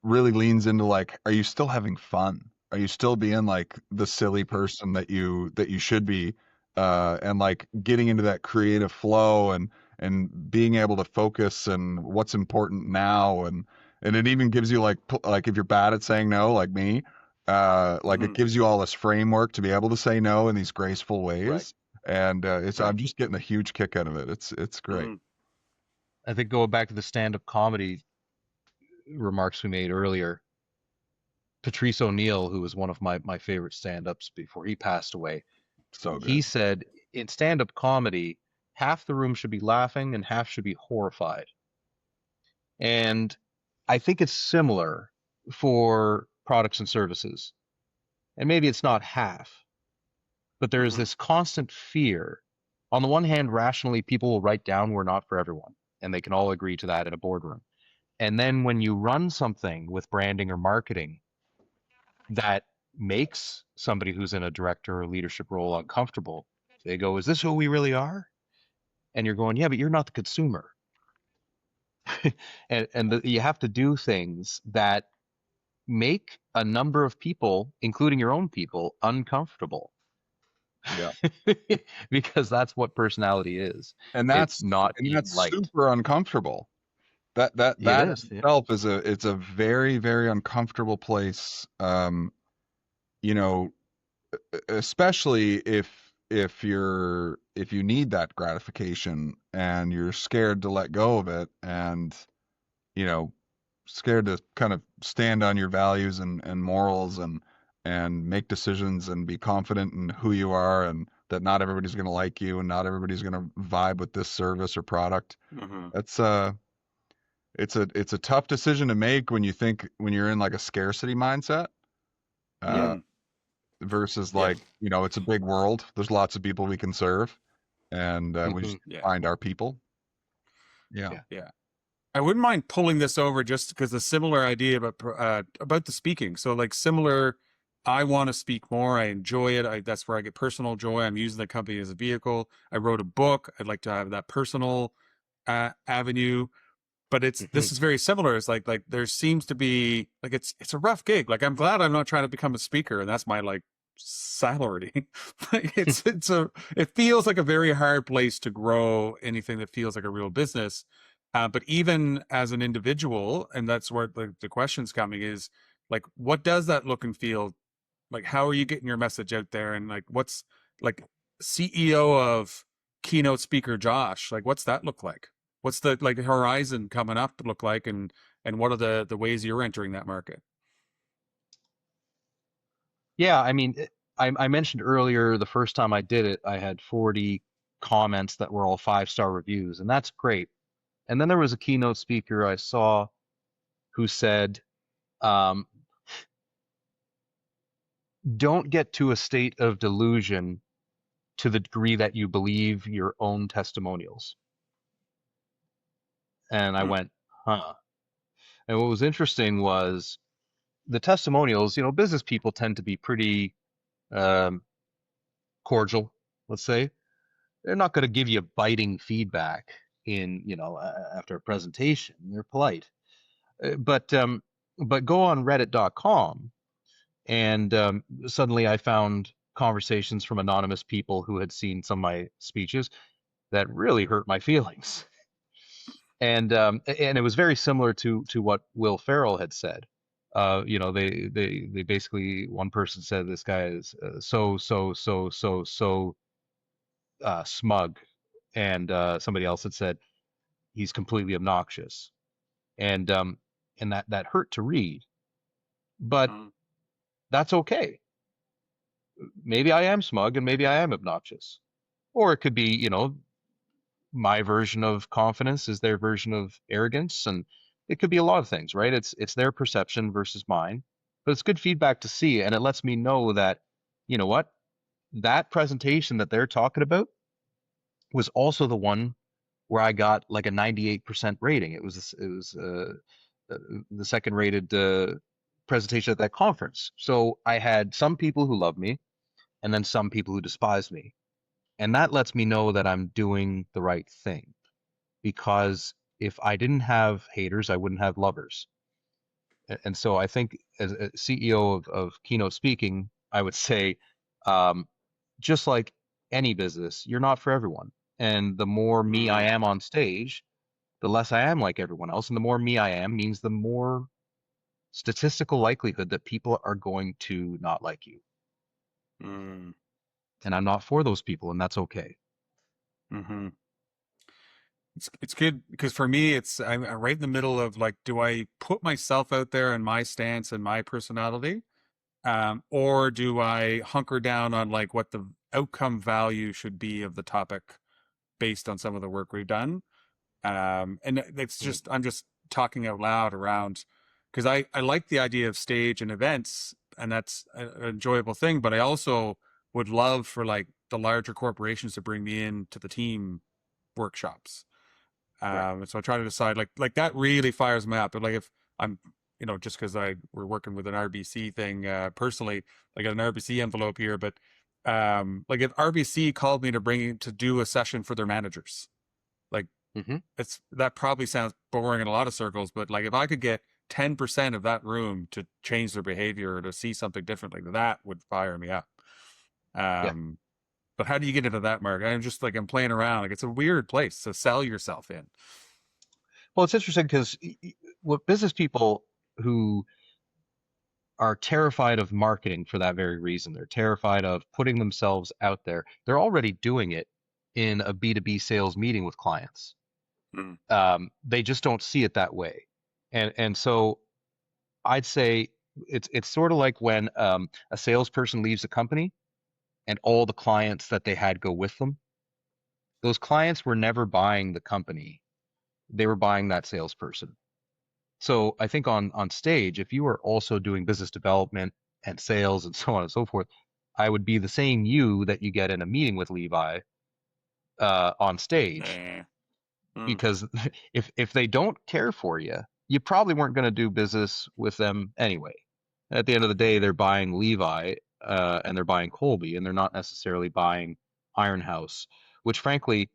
really leans into like, are you still having fun? Are you still being like the silly person that you should be? And like getting into that creative flow and being able to focus and what's important now and it even gives you like if you're bad at saying no like me, like it mhm, gives you all this framework to be able to say no in these graceful Right. ways. And Right. I'm just getting a huge kick out of it. It's great. mhm. I think going back to the stand-up comedy remarks we made earlier, Patrice O'Neill, who was one of my favorite stand-ups before he passed away, So he good. said in stand-up comedy, half the room should be laughing and half should be horrified. And I think it's similar for products and services. And maybe it's not half, but there is Mhm. this constant fear. On the one hand, rationally, people will write down we're not for everyone, and they can all agree to that in a boardroom. And then when you run something with branding or marketing that makes somebody who's in a director or leadership role uncomfortable, they go, is this who we really are? And you're going, yeah, but you're not the consumer. And you have to do things that make a number of people, including your own people, uncomfortable. Yeah. Because that's what personality is. And It's that's not and being that's liked. super uncomfortable. It That in is. Yeah. itself is it's a very, very uncomfortable place. You know, especially if you need that gratification and you're scared to let go of it and you know scared to kind of stand on your values and morals and make decisions and be confident in who you are and that not everybody's going to like you and not everybody's going to vibe with this service or product. Mhm. That's it's a tough decision to make when you're in like a scarcity mindset. Yeah. Versus Yeah. like, it's a big world. There's lots of people we can serve, and we just Yeah. find our people. Yeah. Yeah. Yeah. I wouldn't mind pulling this over just because a similar idea about the speaking. So like similar, I want to speak more. I enjoy it. That's where I get personal joy. I'm using the company as a vehicle. I wrote a book. I'd like to have that personal avenue. But this is very similar. It's like there seems to be like it's a rough gig. Like I'm glad I'm not trying to become a speaker, and that's my like salary. Like, it feels like a very hard place to grow anything that feels like a real business. But even as an individual, and that's where the question's coming is like, what does that look and feel like? How are you getting your message out there? And like, what's like CEO of Keynote speaker Josh? Like, what's that look like? What's the like horizon coming up look like, and what are the ways you're entering that market? Yeah, I mean, I mentioned earlier the first time I did it, I had 40 comments that were all 5-star reviews, and that's great. And then there was a keynote speaker I saw who said, um, don't get to a state of delusion to the degree that you believe your own testimonials. And I Hmm. went, huh. And what was interesting was the testimonials, business people tend to be pretty um, cordial, let's say. They're not going to give you biting feedback after a presentation. They're polite. But go on reddit.com and suddenly I found conversations from anonymous people who had seen some of my speeches that really hurt my feelings. And it was very similar to what Will Ferrell had said. They basically, one person said this guy is so smug, and somebody else had said he's completely obnoxious, and that hurt to read, but Hmm. that's okay. Maybe I am smug and maybe I am obnoxious, or it could be, my version of confidence is their version of arrogance, and it could be a lot of things, right? It's their perception versus mine, but it's good feedback to see, and it lets me know that, you know what, that presentation that they're talking about was also the one where I got like a 98% rating. It was the second rated presentation at that conference. So I had some people who love me, and then some people who despise me, and that lets me know that I'm doing the right thing. Because if I didn't have haters, I wouldn't have lovers. And so I think as a CEO of Keynote Speaking, I would say, um, just like any business, you're not for everyone. And the more me I Hmm. am on stage, the less I am like everyone else. And the more me I am means the more statistical likelihood that people are going to not like you. Hmm. And I'm not for those people, and that's okay. Hmm. It's good because for me, I'm right in the middle of like, do I put myself out there and my stance and my personality, or do I hunker down on like what the outcome value should be of the topic based on some of the work we've done? And it's Mm. just I'm just talking out loud around because I like the idea of stage and events, and that's an enjoyable thing. But I also would love for like the larger corporations to bring me in to the team workshops. Right. And so I try to decide like that really fires me up. But like if I'm just because we're working with an RBC thing personally, I got an RBC envelope here, but like if RBC called me to do a session for their managers, like Hmm. that probably sounds boring in a lot of circles, but like if I could get 10% of that room to change their behavior or to see something differently, that would fire me up. Yeah. Um, but how do you get into that market? I'm playing around. Like it's a weird place to sell yourself in. Well, it's interesting because what business people who are terrified of marketing for that very reason. They're terrified of putting themselves out there. They're already doing it in a B2B sales meeting with clients. Mm. They just don't see it that way. And so I'd say it's sort of like when a salesperson leaves a company and all the clients that they had go with them. Those clients were never buying the company. They were buying that salesperson. So I think on stage, if you are also doing business development and sales and so on and so forth, I would be the same you that you get in a meeting with Levi on stage, Eh. because if they don't care for you, you probably weren't going to do business with them anyway. At the end of the day, they're buying Levi and they're buying Colby, and they're not necessarily buying Iron House, which frankly,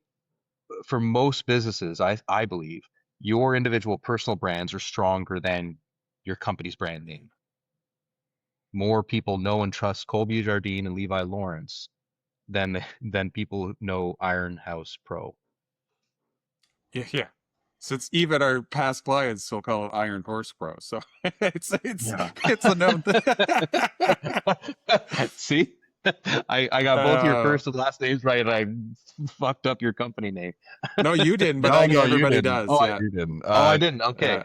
for most businesses, I believe your individual personal brands are stronger than your company's brand name. More people know and trust Colby Jardine and Levi Lawrence than people who know Iron House Pro. Yeah. Since even our past clients still call it Iron Horse Pro, so Yeah. it's a known thing. See, I got both your Uh, first and last names right, and I fucked up your company name. no, you didn't, but No, I mean no, you everybody didn't. does. Yeah. You didn't. Oh, I didn't. Okay.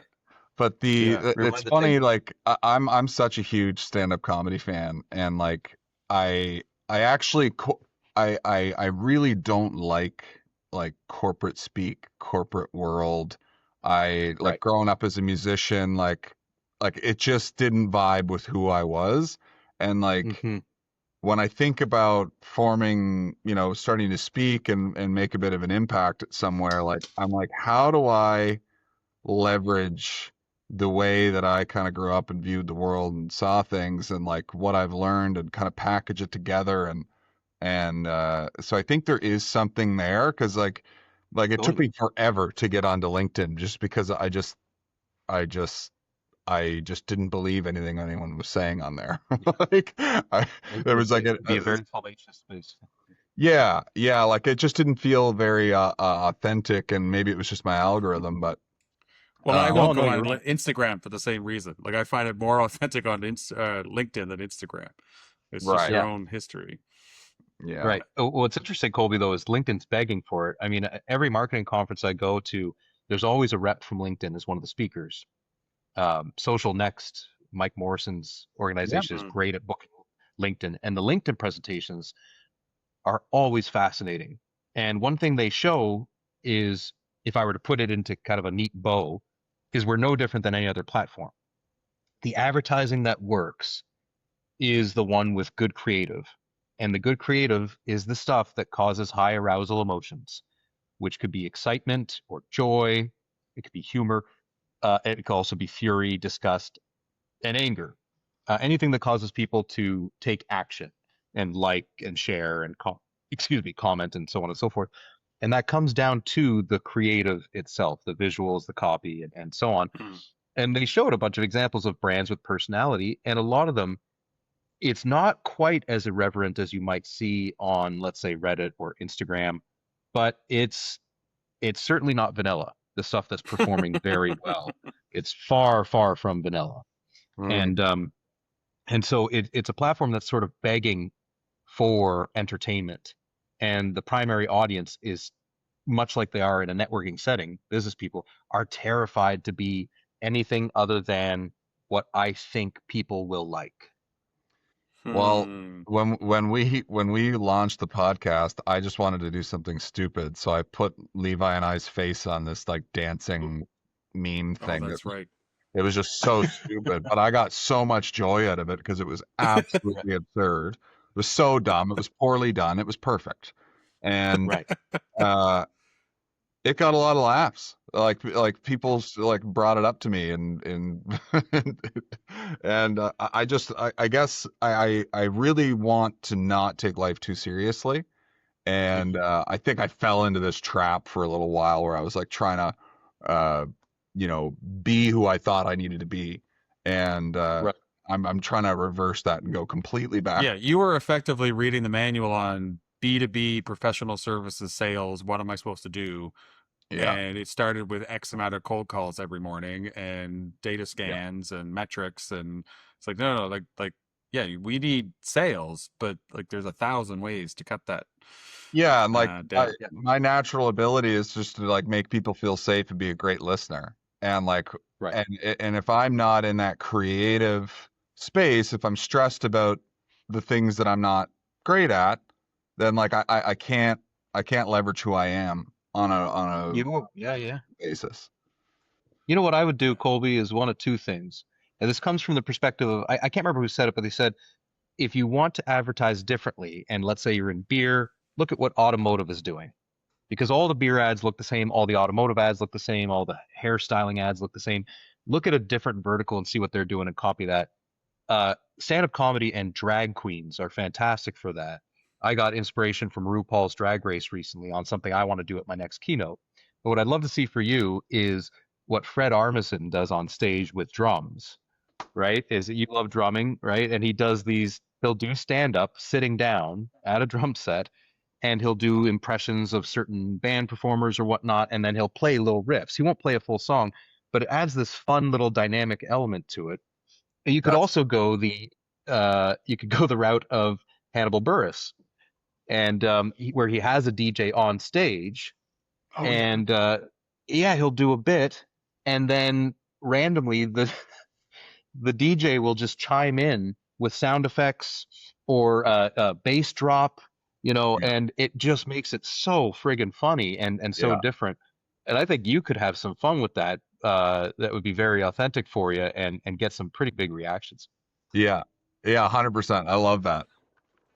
But Yeah. it's Rewind the funny. tape. Like I'm such a huge stand-up comedy fan, and like I actually I really don't like corporate speak, corporate world. I like Right. growing up as a musician, like it just didn't vibe with who I was, and like Hmm. when I think about forming, starting to speak and make a bit of an impact somewhere, like I'm like, how do I leverage the way that I kind of grew up and viewed the world and saw things and like what I've learned and kind of package it together and so I think there is something there because like it took Totally. me forever to get onto LinkedIn just because I just I just didn't believe anything anyone was saying on there. Like there was like It could be a very fallacious space. yeah, like it just didn't feel very authentic, and maybe it was just my algorithm, but Well, I No, won't no, go you're on right. Instagram for the same reason. Like I find it more authentic on LinkedIn than Instagram. It's just right, your Yeah. own history. yeah, Right. What's interesting, Colby, though, is LinkedIn's begging for it. I mean, every marketing conference I go to, there's always a rep from LinkedIn as one of the speakers. Social Next, Mike Morrison's yeah, organization is Mm. great at booking LinkedIn, and the LinkedIn presentations are always fascinating. And one thing they show is, if I were to put it into kind of a neat bow, is we're no different than any other platform. The advertising that works is the one with good creative. And the good creative is the stuff that causes high arousal emotions, which could be excitement or joy. It could be humor. It could also be fury, disgust, and anger. Anything that causes people to take action and like and share and comment and so on and so forth. And that comes down to the creative itself, the visuals, the copy, and so on. Mm. And they showed a bunch of examples of brands with personality, and a lot of them, it's not quite as irreverent as you might see on, let's say, Reddit or Instagram, but it's certainly not vanilla. The stuff that's performing very well. It's far, far from vanilla. mm, And so it's a platform that's sort of begging for entertainment. And the primary audience is, much like they are in a networking setting, business people are terrified to be anything other than what I think people will like. Well, Hmm. when we launched the podcast, I just wanted to do something stupid, so I put Levi and I's face on this like dancing meme Oh, thing. that's right. It was just so stupid, but I got so much joy out of it because it was absolutely absurd. It was so dumb. It was poorly done. It was perfect, and Right. uh, it got a lot of laughs. Like people like brought it up to me and and I just I guess I really want to not take life too seriously, and Mhm. I think I fell into this trap for a little while where I was like trying to uh be who I thought I needed to be, and Right. I'm trying to reverse that and go completely back. Yeah, you were effectively reading the manual on B2B professional services sales. What am I supposed to do? Yeah, And it started with X amount of cold calls every morning and data yeah, scans and metrics. And it's like, no, like, yeah, we need sales, but like there's 1,000 ways to cut that yeah, and like down. Yeah. my natural ability is just to like make people feel safe and be a great listener, and like Right. and if I'm not in that creative space, if I'm stressed about the things that I'm not great at, then like I can't leverage who I am on a You. Yeah. Yeah. basis. You know what I would do, Colby, is one of two things. And this comes from the perspective of, I can't remember who said it, but they said, if you want to advertise differently, and let's say you're in beer, look at what automotive is doing. Because all the beer ads look the same, all the automotive ads look the same, all the hairstyling ads look the same. Look at a different vertical and see what they're doing and copy that. Stand-up comedy and drag queens are fantastic for that. I got inspiration from RuPaul's Drag Race recently on something I want to do at my next keynote. But what I'd love to see for you is what Fred Armisen does on stage with drums, right? Is that you love drumming, right? And he'll do stand-up sitting down at a drum set, and he'll do impressions of certain band performers or whatnot, and then he'll play little riffs. He won't play a full song, but it adds this fun little dynamic element to it. And you could also go the route of Hannibal Buress, and where he has a DJ on stage, and he'll do a bit, and then randomly the DJ will just chime in with sound effects or a bass drop, and it just makes it so friggin' funny and so different. And I think you could have some fun with that. That would be very authentic for you and get some pretty big reactions. Yeah. Yeah. 100%. I love that.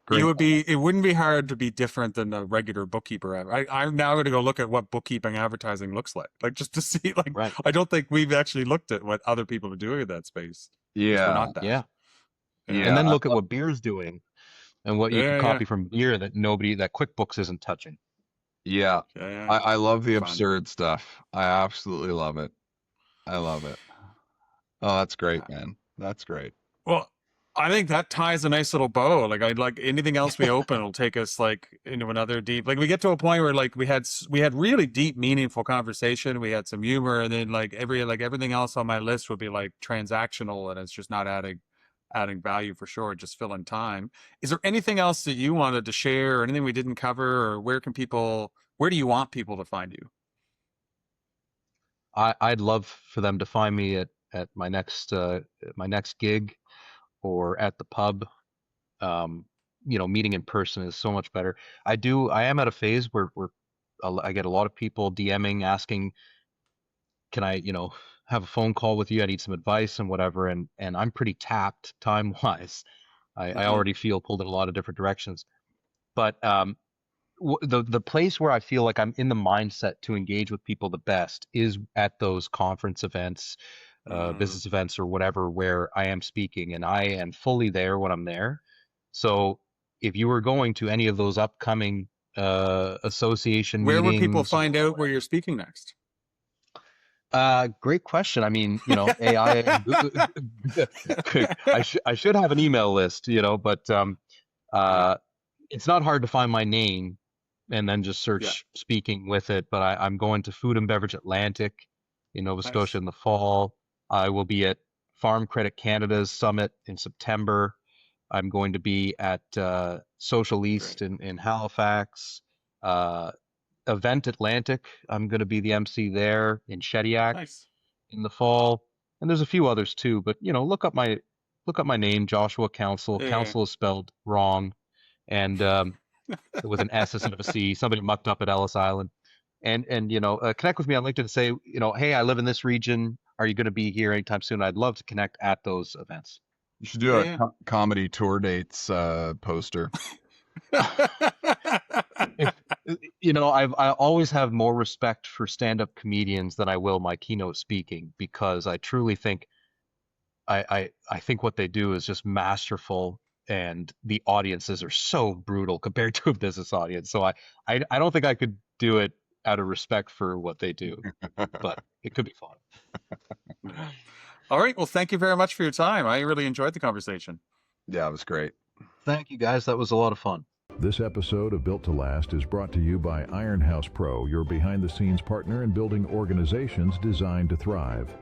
Great. It wouldn't be hard to be different than a regular bookkeeper. I'm now going to go look at what bookkeeping advertising looks like just to see, Right. I don't think we've actually looked at what other people are doing in that space. Yeah. We're not that. Yeah. Yeah. And then look at what beer's doing and what you can copy from beer that QuickBooks isn't touching. Yeah. I love the Fun. absurd stuff. I absolutely love it. I love it. Oh, that's great, man. That's great. Well, I think that ties a nice little bow. I'd like anything else we open will take us into another deep. We get to a point where we had really deep, meaningful conversation. We had some humor, and then everything else on my list would be transactional, and it's just not adding value for sure, just filling time. Is there anything else that you wanted to share, or anything we didn't cover, or where do you want people to find you? I'd love for them to find me at my next gig or at the pub. Meeting in person is so much better. I am at a phase where I get a lot of people DMing asking, can I, have a phone call with you? I need some advice and whatever. And I'm pretty tapped time wise. I already feel pulled in a lot of different directions. But the place where I feel like I'm in the mindset to engage with people the best is at those conference events, business events or whatever, where I am speaking, and I am fully there when I'm there. So if you were going to any of those upcoming association where meetings, would people find out where you're speaking next? Great question. I mean, AI, I should have an email list, but it's not hard to find my name and then just search speaking with it. But I'm going to Food and Beverage Atlantic in Nova Scotia in the fall. I will be at Farm Credit Canada's summit in September. I'm going to be at Social East in Halifax. Event Atlantic, I'm going to be the MC there in Shediac in the fall. And there's a few others too, but look up my name, Joshua Counsil. Counsil is spelled wrong, and with an S instead of a C. Somebody mucked up at Ellis Island. And connect with me on LinkedIn and say, hey, I live in this region. Are you going to be here anytime soon? I'd love to connect at those events. You should do a comedy tour dates poster. I always have more respect for stand-up comedians than I will my keynote speaking, because I truly think I think what they do is just masterful, and the audiences are so brutal compared to a business audience. So I don't think I could do it out of respect for what they do, but it could be fun. All right. Well, thank you very much for your time. I really enjoyed the conversation. Yeah, it was great. Thank you, guys. That was a lot of fun. This episode of Built to Last is brought to you by Iron House Pro, your behind-the-scenes partner in building organizations designed to thrive.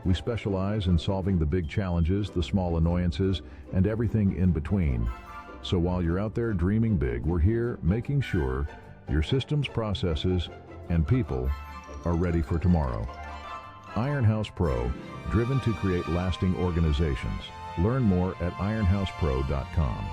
We specialize in solving the big challenges, the small annoyances, and everything in between. So while you're out there dreaming big, we're here making sure your systems, processes, and people are ready for tomorrow. Iron House Pro, driven to create lasting organizations. Learn more at ironhousepro.com.